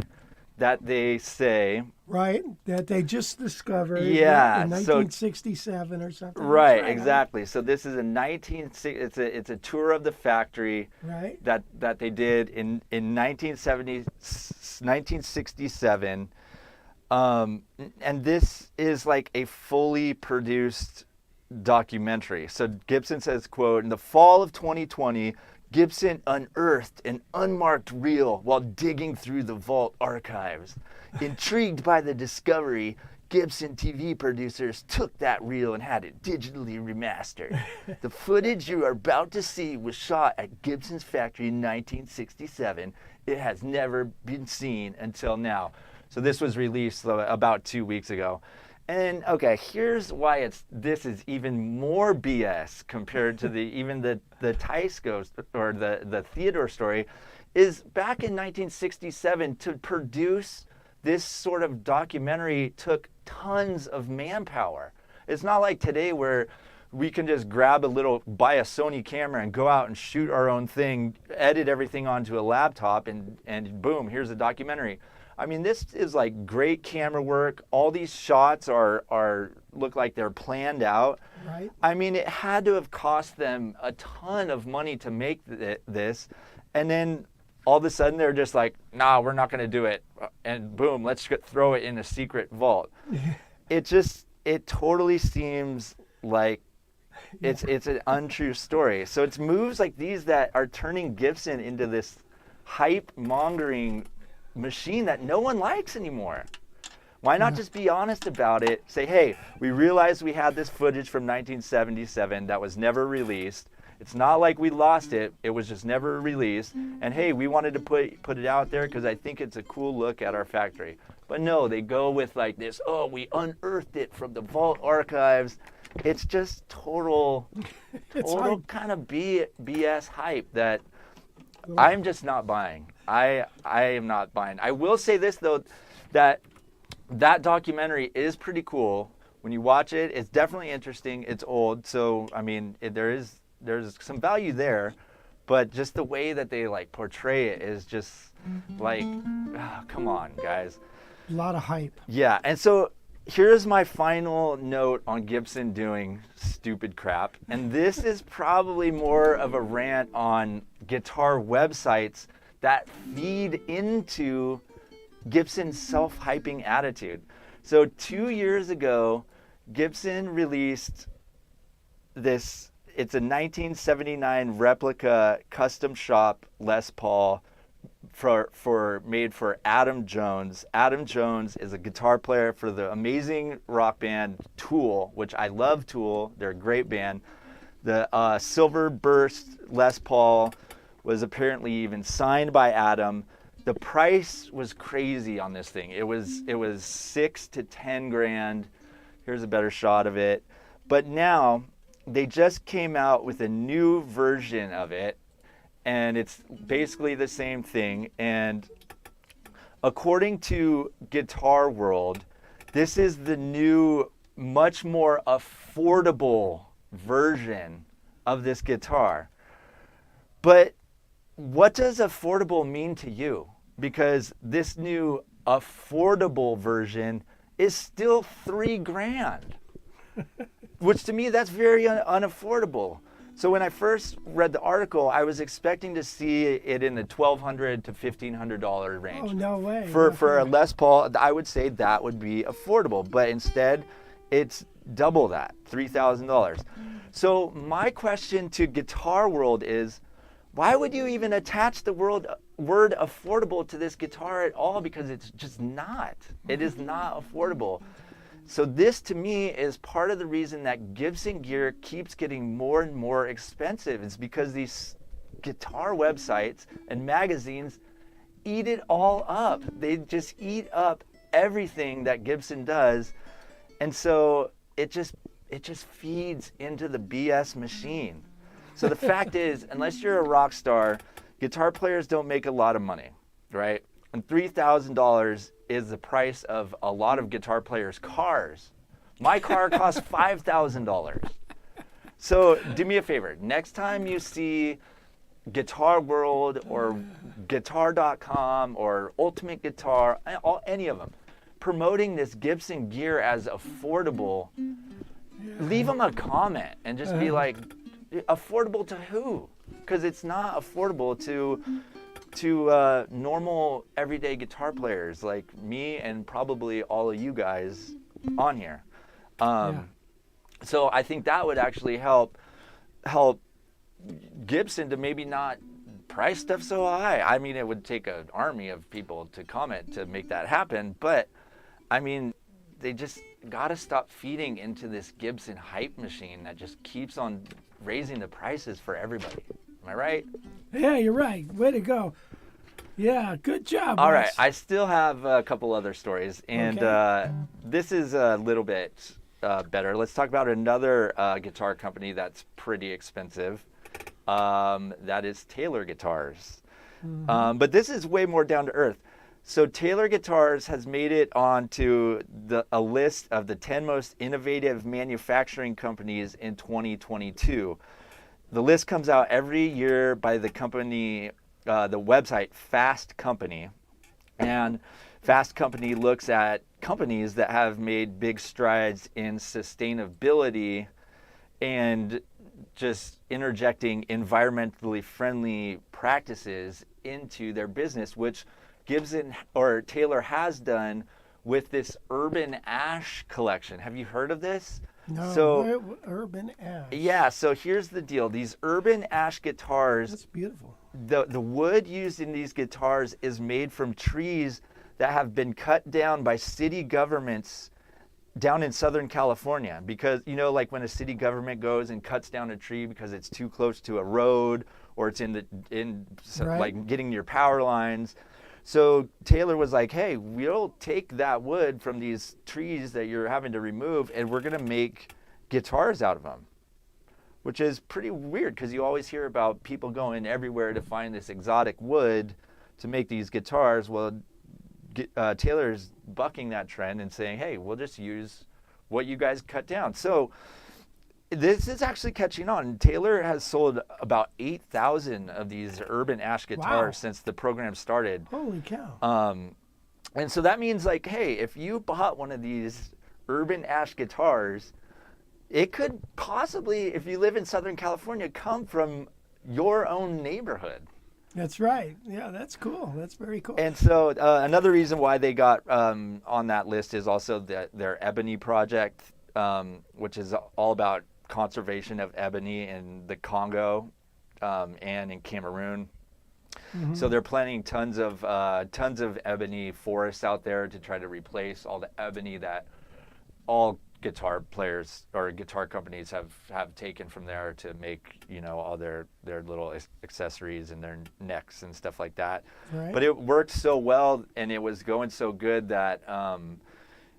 that they say. Right. That they just discovered Yeah, in so- 1967 or something. Right, exactly. So this is it's a tour of the factory Right. that they did in 1967. And this is like a fully produced documentary. So Gibson says, quote, in the fall of 2020, Gibson unearthed an unmarked reel while digging through the vault archives. Intrigued by the discovery, Gibson TV producers took that reel and had it digitally remastered. The footage you are about to see was shot at Gibson's factory in 1967. It has never been seen until now. So this was released about 2 weeks ago. And okay, here's why this is even more BS compared to the Teisco or the Theodore story, is back in 1967 to produce this sort of documentary took tons of manpower. It's not like today where we can just buy a Sony camera and go out and shoot our own thing, edit everything onto a laptop, and boom, here's a documentary. I mean, this is like great camera work. All these shots look like they're planned out. Right. I mean, it had to have cost them a ton of money to make this, and then all of a sudden they're just like, nah, we're not going to do it, and boom, let's throw it in a secret vault. It totally seems like it's an untrue story. So it's moves like these that are turning Gibson into this hype mongering machine that no one likes anymore. Why not just be honest about it? Say, hey, we realized we had this footage from 1977 that was never released. It's not like we lost it. It was just never released. And hey, we wanted to put it out there because I think it's a cool look at our factory. But no, they go with like this, oh, we unearthed it from the vault archives. It's just total kind of BS hype that I'm just not buying. I am not buying. I will say this though, that documentary is pretty cool. when you watch it, it's definitely interesting. It's old, so I mean, there's some value there, but just the way that they like portray it is just like, come on, guys. A lot of hype. Yeah, and so here's my final note on Gibson doing stupid crap, and this is probably more of a rant on guitar websites that feed into Gibson's self-hyping attitude. So 2 years ago, Gibson released this, it's a 1979 replica custom shop Les Paul made for Adam Jones. Adam Jones is a guitar player for the amazing rock band Tool, which I love Tool. They're a great band. The Silver Burst Les Paul was apparently even signed by Adam. The price was crazy on this thing. It was 6 to 10 grand. Here's a better shot of it. But now they just came out with a new version of it, and it's basically the same thing. And according to Guitar World, this is the new, much more affordable version of this guitar. But what does affordable mean to you? Because this new affordable version is still 3 grand, which to me, that's very unaffordable. So when I first read the article, I was expecting to see it in the $1,200 to $1,500 range. Oh, no way. For a Les Paul, I would say that would be affordable, but instead it's double that, $3,000. So my question to Guitar World is, why would you even attach the word affordable to this guitar at all? Because it's just not. It is not affordable. So this, to me, is part of the reason that Gibson gear keeps getting more and more expensive. It's because these guitar websites and magazines eat it all up. They just eat up everything that Gibson does. And so it just feeds into the BS machine. So the fact is, unless you're a rock star, guitar players don't make a lot of money, right? And $3,000 is the price of a lot of guitar players' cars. My car costs $5,000. So do me a favor. Next time you see Guitar World or Guitar.com or Ultimate Guitar, any of them, promoting this Gibson gear as affordable, leave them a comment and just be like, affordable to who? Because it's not affordable to normal everyday guitar players like me and probably all of you guys on here. So I think that would actually help Gibson to maybe not price stuff so high. I mean, it would take an army of people to comment to make that happen, but I mean, they just gotta stop feeding into this Gibson hype machine that just keeps on raising the prices for everybody. Am I right? Yeah, you're right. Way to go. Yeah, good job. All Wes. right, I still have a couple other stories, and this is a little bit better. Let's talk about another guitar company that's pretty expensive. That is Taylor Guitars. But this is way more down to earth. So Taylor Guitars has made it onto a list of the 10 most innovative manufacturing companies in 2022. The list comes out every year by the company, the website Fast Company. And Fast Company looks at companies that have made big strides in sustainability and just interjecting environmentally friendly practices into their business, which Gibson or Taylor has done with this Urban Ash collection. Have you heard of this? No, So Urban Ash. yeah, so here's the deal. These Urban Ash guitars, That's beautiful. the wood used in these guitars is made from trees that have been cut down by city governments down in Southern California. Because, you know, like when a city government goes and cuts down a tree because it's too close to a road or it's Right. like getting your power lines. So Taylor was like, hey, we'll take that wood from these trees that you're having to remove and we're gonna make guitars out of them. Which is pretty weird because you always hear about people going everywhere to find this exotic wood to make these guitars. Well, Taylor's bucking that trend and saying, hey, we'll just use what you guys cut down. So this is actually catching on. Taylor has sold about 8,000 of these urban ash guitars since the program started. Holy cow. And so that means like, hey, if you bought one of these urban ash guitars, it could possibly, if you live in Southern California, come from your own neighborhood. That's right. Yeah, that's cool. That's very cool. And so another reason why they got on that list is also their ebony project, which is all about conservation of ebony in the Congo and in Cameroon. Mm-hmm. So they're planting tons of ebony forests out there to try to replace all the ebony that all guitar players or guitar companies have taken from there to make, you know, all their little accessories and their necks and stuff like that. Right. But it worked so well and it was going so good that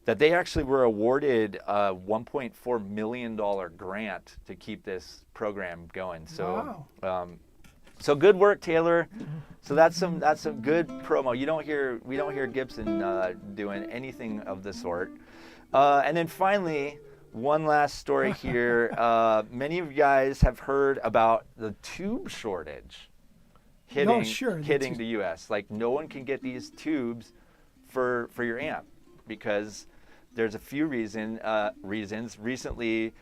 that they actually were awarded a $1.4 million grant to keep this program going. So so good work, Taylor. So that's some good promo. We don't hear Gibson doing anything of the sort. And then finally, one last story here. Many of you guys have heard about the tube shortage hitting the U.S. Like no one can get these tubes for your amp because there's a few reasons. Recently,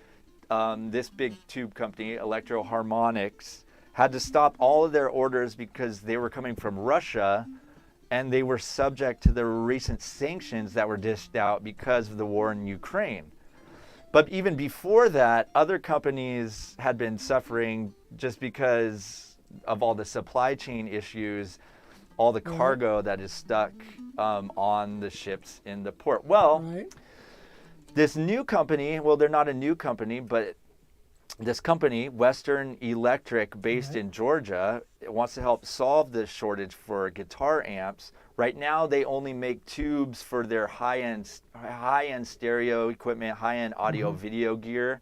this big tube company, Electro Harmonics, had to stop all of their orders because they were coming from Russia and they were subject to the recent sanctions that were dished out because of the war in Ukraine. But even before that, other companies had been suffering just because of all the supply chain issues, all the cargo that is stuck on the ships in the port. Well, this new company, well, they're not a new company, but this company, Western Electric, based in Georgia, wants to help solve this shortage for guitar amps. Right now, they only make tubes for their high-end stereo equipment, high-end audio video gear.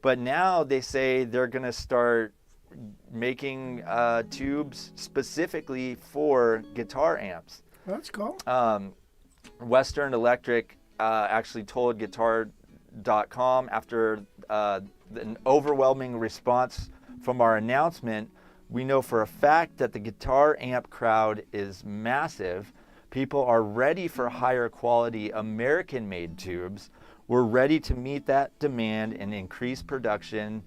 But now they say they're going to start making tubes specifically for guitar amps. That's cool. Western Electric actually told Guitar.com after an overwhelming response from our announcement, we know for a fact that the guitar amp crowd is massive. People are ready for higher quality American-made tubes. We're ready to meet that demand and increase production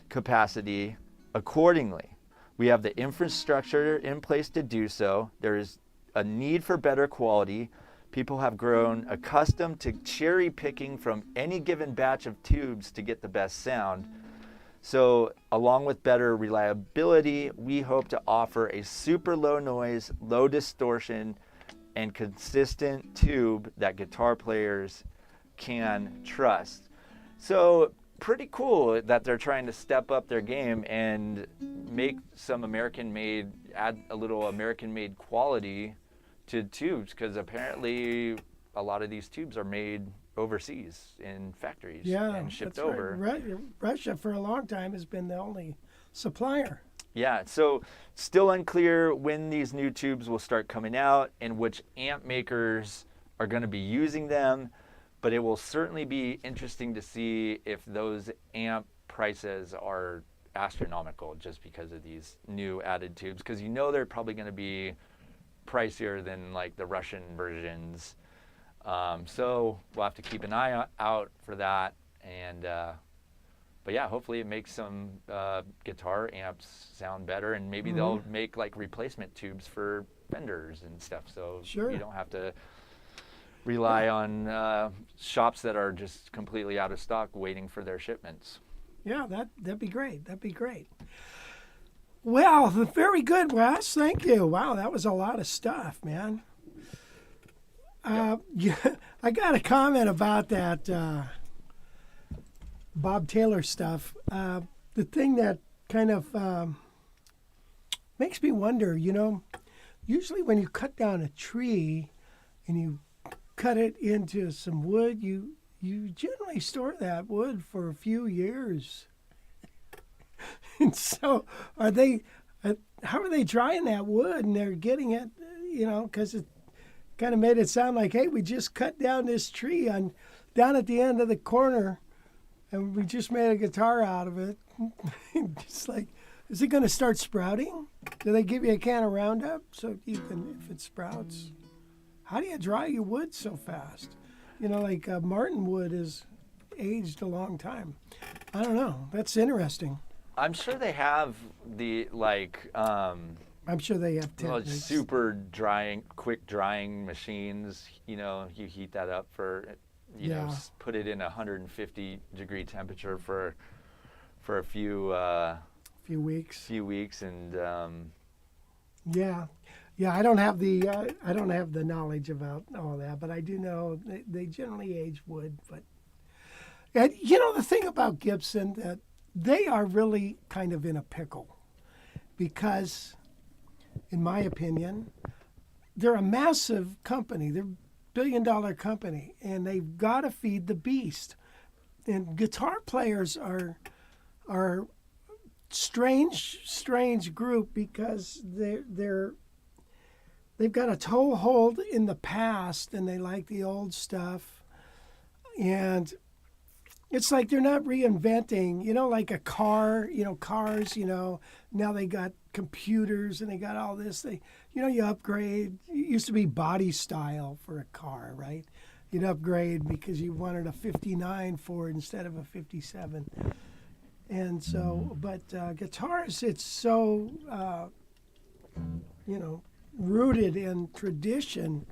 capacity accordingly. We have the infrastructure in place to do so. There is a need for better quality. People have grown accustomed to cherry picking from any given batch of tubes to get the best sound. So along with better reliability, we hope to offer a super low noise, low distortion, and consistent tube that guitar players can trust. So pretty cool that they're trying to step up their game and make some American-made, add a little American-made quality to tubes, because apparently a lot of these tubes are made overseas in factories and shipped over. Right. Russia for a long time has been the only supplier. Yeah, so still unclear when these new tubes will start coming out and which amp makers are going to be using them, but it will certainly be interesting to see if those amp prices are astronomical just because of these new added tubes, because you know they're probably going to be pricier than like the Russian versions. So we'll have to keep an eye out for that. And but yeah, hopefully it makes some guitar amps sound better, and maybe they'll make like replacement tubes for Fenders and stuff, so you don't have to rely on shops that are just completely out of stock waiting for their shipments. Yeah, that'd be great. That'd be great. Well, very good, Wes. Thank you. Wow, that was a lot of stuff, man. Yeah, I got a comment about that Bob Taylor stuff. The thing that kind of makes me wonder, you know, usually when you cut down a tree and you cut it into some wood, you generally store that wood for a few years. And so how are they drying that wood, and they're getting it, you know, because kind of made it sound like, hey, we just cut down this tree down at the end of the corner, and we just made a guitar out of it. Just like, is it going to start sprouting? Do they give you a can of Roundup so you can, if it sprouts? How do you dry your wood so fast? You know, like Martin wood is aged a long time. I don't know. That's interesting. I'm sure they have the I'm sure they have techniques. super drying, quick drying machines. You know, you heat that up for, you know, put it in 150-degree temperature for a few weeks, and yeah. I don't have the knowledge about all that, but I do know they generally age wood. But and, you know, the thing about Gibson, that they are really kind of in a pickle, because, in my opinion, they're a massive company. They're a billion-dollar company, and they've got to feed the beast. And guitar players are strange group, because they've got a toehold in the past, and they like the old stuff. And it's like they're not reinventing, you know, like a car, you know, cars, you know, now they got computers and they got all this. You upgrade. It used to be body style for a car, right? You'd upgrade because you wanted a 59 Ford instead of a 57. And so, but guitars, it's so, rooted in tradition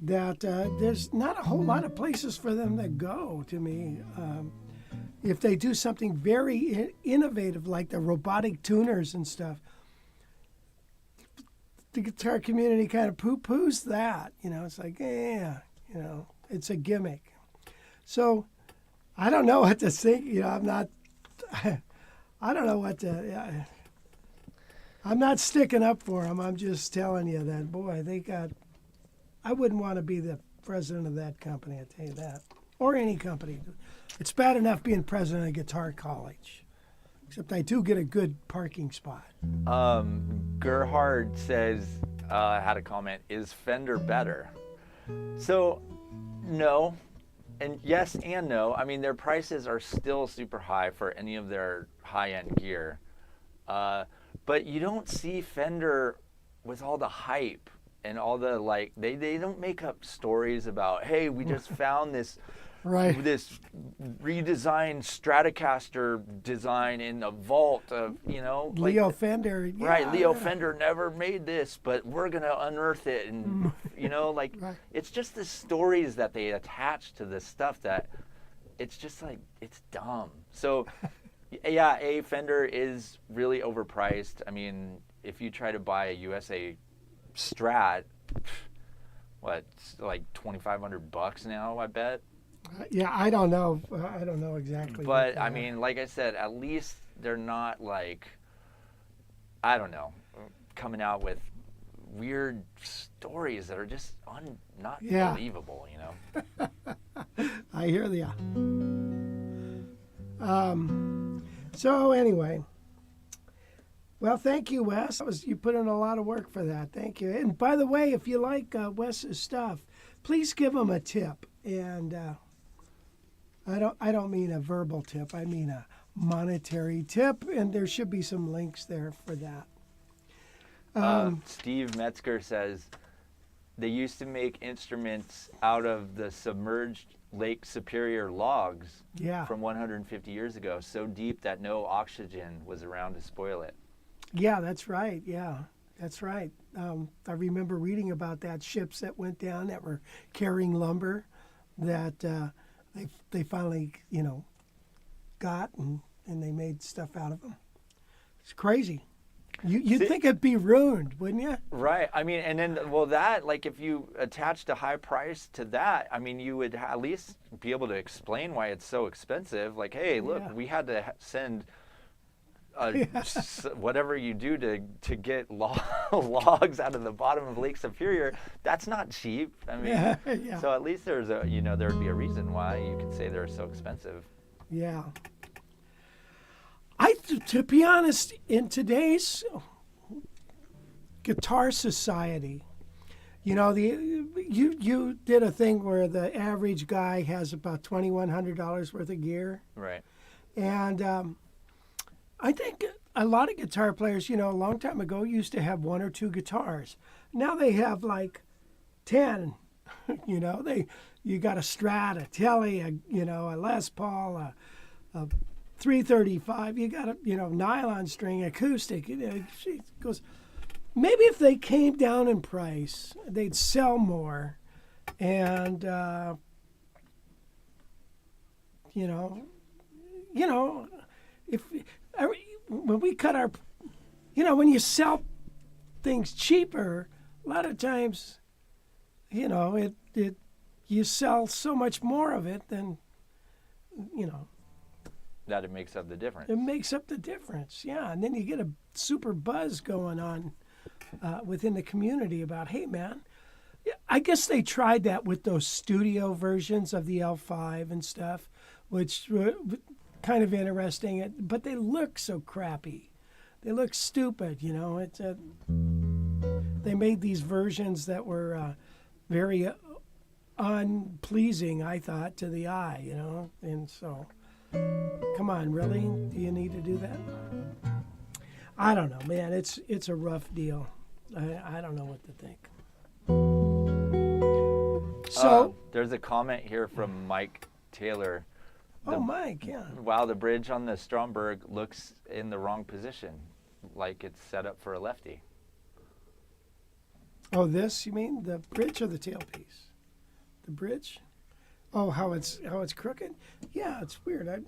that there's not a whole lot of places for them to go, to me. If they do something very innovative, like the robotic tuners and stuff, the guitar community kind of poo-poos that. You know, it's like, it's a gimmick. So I don't know what to think. You know, I don't know what to... I'm not sticking up for them. I'm just telling you that, boy, I wouldn't want to be the president of that company, I tell you that. Or any company. It's bad enough being president of Guitar College. Except I do get a good parking spot. Gerhard says, had a comment, is Fender better? So, no. And yes and no. I mean, their prices are still super high for any of their high-end gear. But you don't see Fender with all the hype and all the, like, they don't make up stories about, hey, we just found this this redesigned Stratocaster design in a vault of, you know. Leo Fender. Yeah, right, Leo Fender never made this, but we're going to unearth it. And, you know, like, it's just the stories that they attach to this stuff that it's just like, it's dumb. So, yeah, Fender is really overpriced. I mean, if you try to buy a USA Strat, what, like $2,500 now, I bet. Yeah, I don't know. I don't know exactly. But I mean, like I said, at least they're not like, I don't know, coming out with weird stories that are just not believable, you know. I hear you. So anyway, well, thank you, Wes. You put in a lot of work for that. Thank you. And by the way, if you like Wes's stuff, please give him a tip. And I don't mean a verbal tip. I mean a monetary tip. And there should be some links there for that. Steve Metzger says they used to make instruments out of the submerged Lake Superior logs from 150 years ago, so deep that no oxygen was around to spoil it. Yeah, that's right. Yeah, that's right. I remember reading about that, ships that went down that were carrying lumber that they finally, you know, got and they made stuff out of them. It's crazy. You'd think it'd be ruined, wouldn't you? Right. I mean, and then, well, that, like, if you attached a high price to that, I mean, you would at least be able to explain why it's so expensive. Like, hey, look, we had to send whatever you do to get logs out of the bottom of Lake Superior. That's not cheap. I mean, so at least there's a, you know, there would be a reason why you could say they're so expensive. Yeah. To be honest, in today's guitar society, you know, you did a thing where the average guy has about $2,100 worth of gear. Right. And I think a lot of guitar players, a long time ago used to have one or two guitars. Now they have like 10. You got a Strat, a Tele, a Les Paul, a 335. You got a nylon string, acoustic. She goes. Maybe if they came down in price, they'd sell more, and if when we cut our, when you sell things cheaper, a lot of times, you sell so much more of it than, That it makes up the difference. It makes up the difference, yeah. And then you get a super buzz going on within the community about, hey, man, I guess they tried that with those studio versions of the L5 and stuff, which were kind of interesting, but they look so crappy. They look stupid, It's they made these versions that were very unpleasing, I thought, to the eye, and so... Come on, really? Do you need to do that? I don't know, man. It's a rough deal. I don't know what to think. So there's a comment here from Mike Taylor. Mike, yeah. Wow, the bridge on the Stromberg looks in the wrong position, like it's set up for a lefty. Oh, this, you mean? The bridge or the tailpiece? The bridge? Oh, how it's crooked? Yeah, it's weird.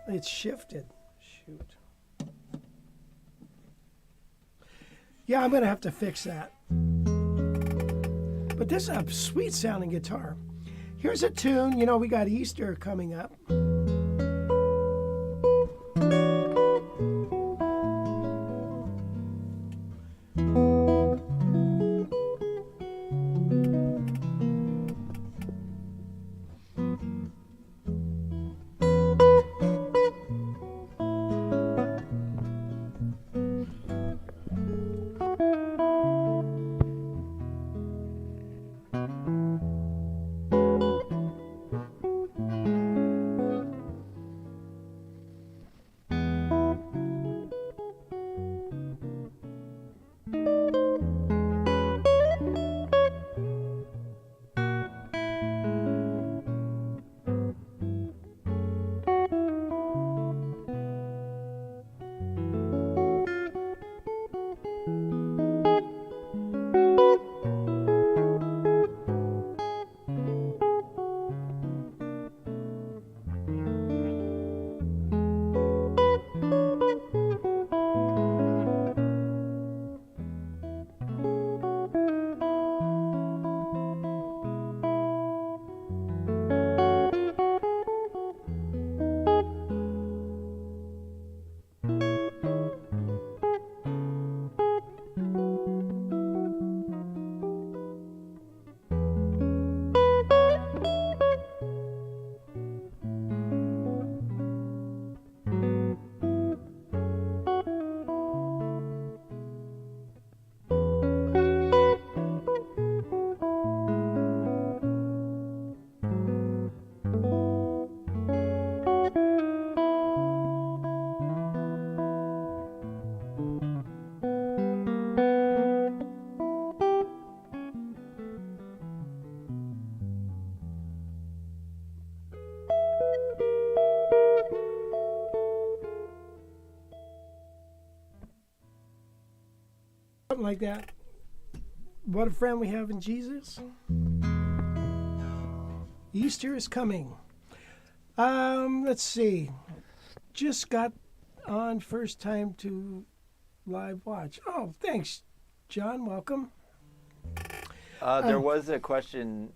It's shifted. Shoot. Yeah, I'm gonna have to fix that. But this is a sweet sounding guitar. Here's a tune. We got Easter coming up. Something like that. What a friend we have in Jesus. Easter is coming. Let's see. Just got on first time to live watch. Oh, thanks, John. Welcome. There was a question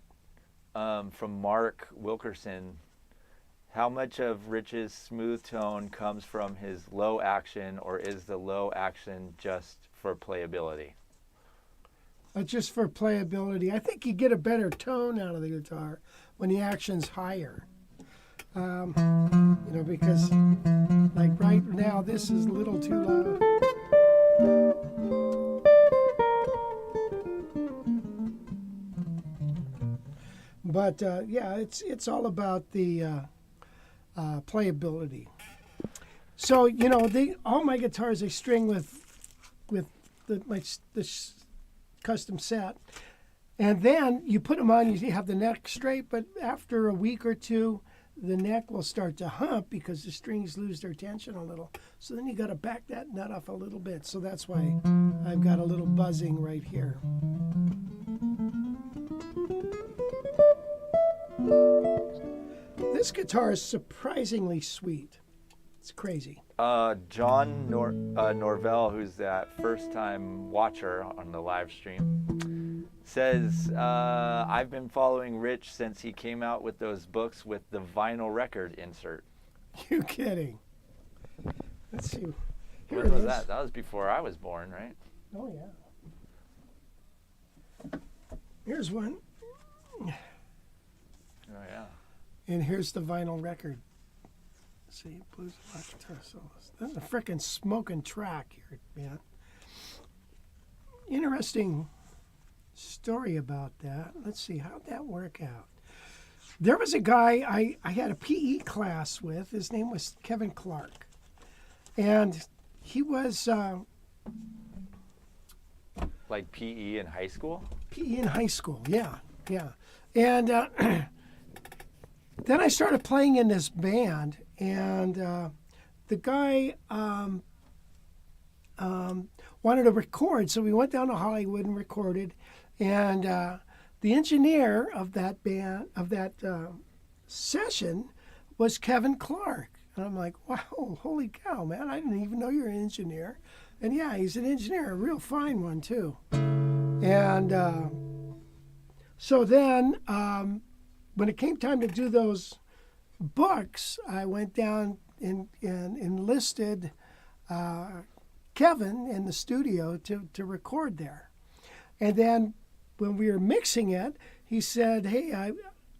from Mark Wilkerson. How much of Rich's smooth tone comes from his low action, or is the low action just for playability? Just for playability. I think you get a better tone out of the guitar when the action's higher. Because like right now, this is a little too loud. But yeah, it's all about the playability. So all my guitars I string with this custom set, and then you put them on. You have the neck straight, but after a week or two, the neck will start to hump because the strings lose their tension a little. So then you got to back that nut off a little bit. So that's why I've got a little buzzing right here. This guitar is surprisingly sweet. It's crazy. John Norvell, who's that first-time watcher on the live stream, says, I've been following Rich since he came out with those books with the vinyl record insert. You kidding? Let's see. Here When it was is. that? That was before I was born, right? Oh, yeah. Here's one. Oh, yeah. And here's the vinyl record. Let's see, blues rock guitar solos. That's a frickin' smoking track here, man. Interesting story about that. Let's see, how'd that work out? There was a guy I had a PE class with. His name was Kevin Clark. And he was Like PE in high school? PE in high school, yeah. And then I started playing in this band, and the guy wanted to record, so we went down to Hollywood and recorded. And the engineer of that band, of that session, was Kevin Clark. And I'm like, wow, holy cow, man! I didn't even know you're an engineer. And yeah, he's an engineer, a real fine one too. And so then, when it came time to do those books, I went down and enlisted Kevin in the studio to record there. And then when we were mixing it, he said, hey,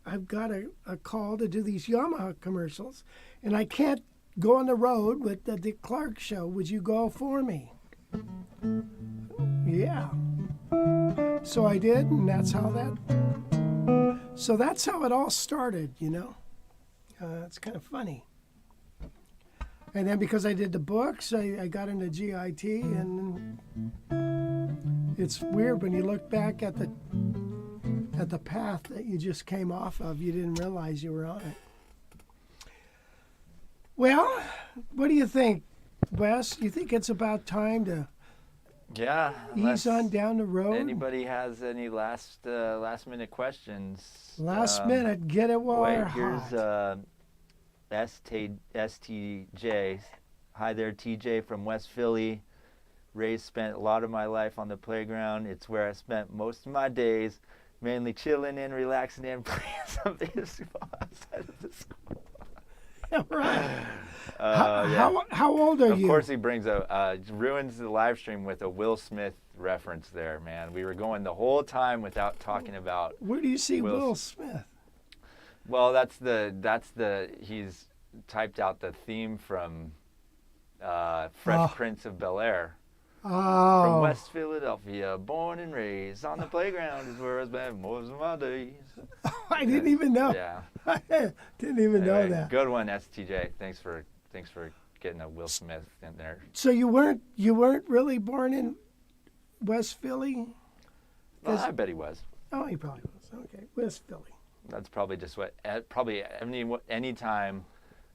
I've got a call to do these Yamaha commercials, and I can't go on the road with the Dick Clark show. Would you go for me? Yeah. So I did, and that's how it all started, It's kind of funny. And then because I did the books, I got into GIT, and it's weird when you look back at the path that you just came off of, you didn't realize you were on it. Well, what do you think, Wes? You think it's about time to ease on down the road? Anybody has any last minute questions? Last minute, get it while we're here's hot. STJ. Hi there, TJ from West Philly. Ray spent a lot of my life on the playground. It's where I spent most of my days, mainly chilling and relaxing and playing some baseball outside of the school. Right. Yeah. How old are you? Of course, he brings ruins the live stream with a Will Smith reference there, man. We were going the whole time without talking about. Where do you see Will Smith? Well, he's typed out the theme from Fresh Prince of Bel-Air. Oh. From West Philadelphia, born and raised on the playground is where I spent most of my days. I didn't even know. Yeah. I didn't even know that. Good one, STJ. Thanks for getting a Will Smith in there. So you weren't really born in West Philly? Well, I bet he was. Oh, he probably was. Okay, West Philly. That's probably just what. Probably any time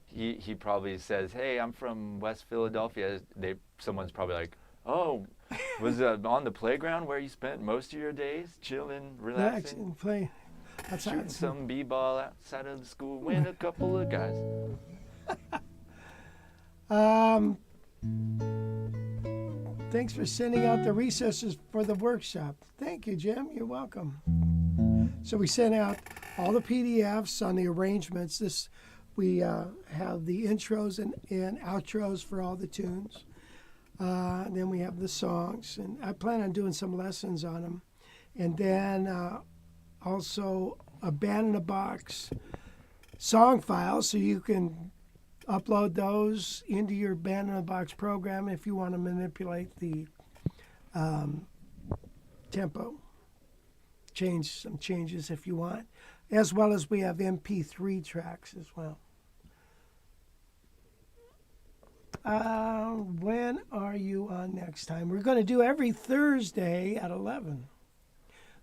he probably says, "Hey, I'm from West Philadelphia." Someone's probably like, "Oh, was it on the playground where you spent most of your days, chilling, relaxing, playing, shooting some b-ball outside of the school, with a couple of guys?" Thanks for sending out the resources for the workshop. Thank you, Jim. You're welcome. So we sent out all the PDFs on the arrangements. We have the intros and outros for all the tunes. Then we have the songs, and I plan on doing some lessons on them. And then also a Band in a Box song file, so you can upload those into your Band in a Box program if you want to manipulate the tempo. Change some changes if you want. as well as we have MP3 tracks as well. When are you on next time? We're going to do every Thursday at 11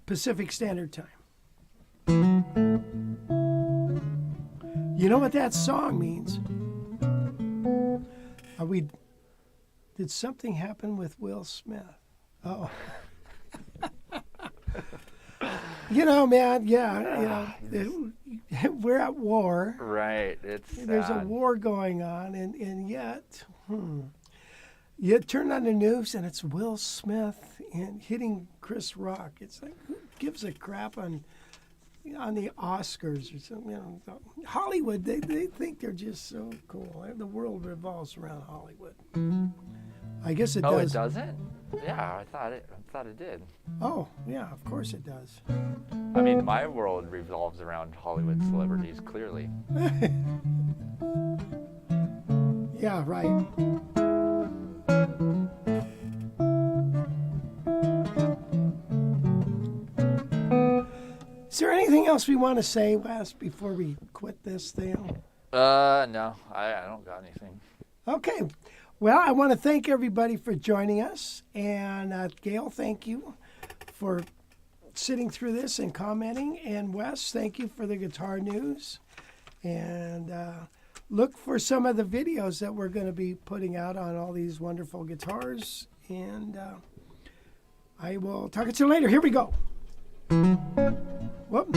Pacific Standard Time. You know what that song means? Did something happen with Will Smith? Oh. You know, man, yeah, we're at war. Right. It's There's a war going on, and yet, you turn on the news and it's Will Smith and hitting Chris Rock. It's like, who gives a crap on the Oscars or something? You know, Hollywood, they think they're just so cool. The world revolves around Hollywood. I guess it does. Oh, it doesn't? Yeah, I thought it did. Oh, yeah, of course it does. I mean, my world revolves around Hollywood celebrities, clearly. Yeah, right. Is there anything else we want to say, Wes, before we quit this thing? No, I don't got anything. Okay. Well, I want to thank everybody for joining us. And Gail, thank you for sitting through this and commenting. And Wes, thank you for the guitar news. And look for some of the videos that we're going to be putting out on all these wonderful guitars. And I will talk to you later. Here we go. Whoop.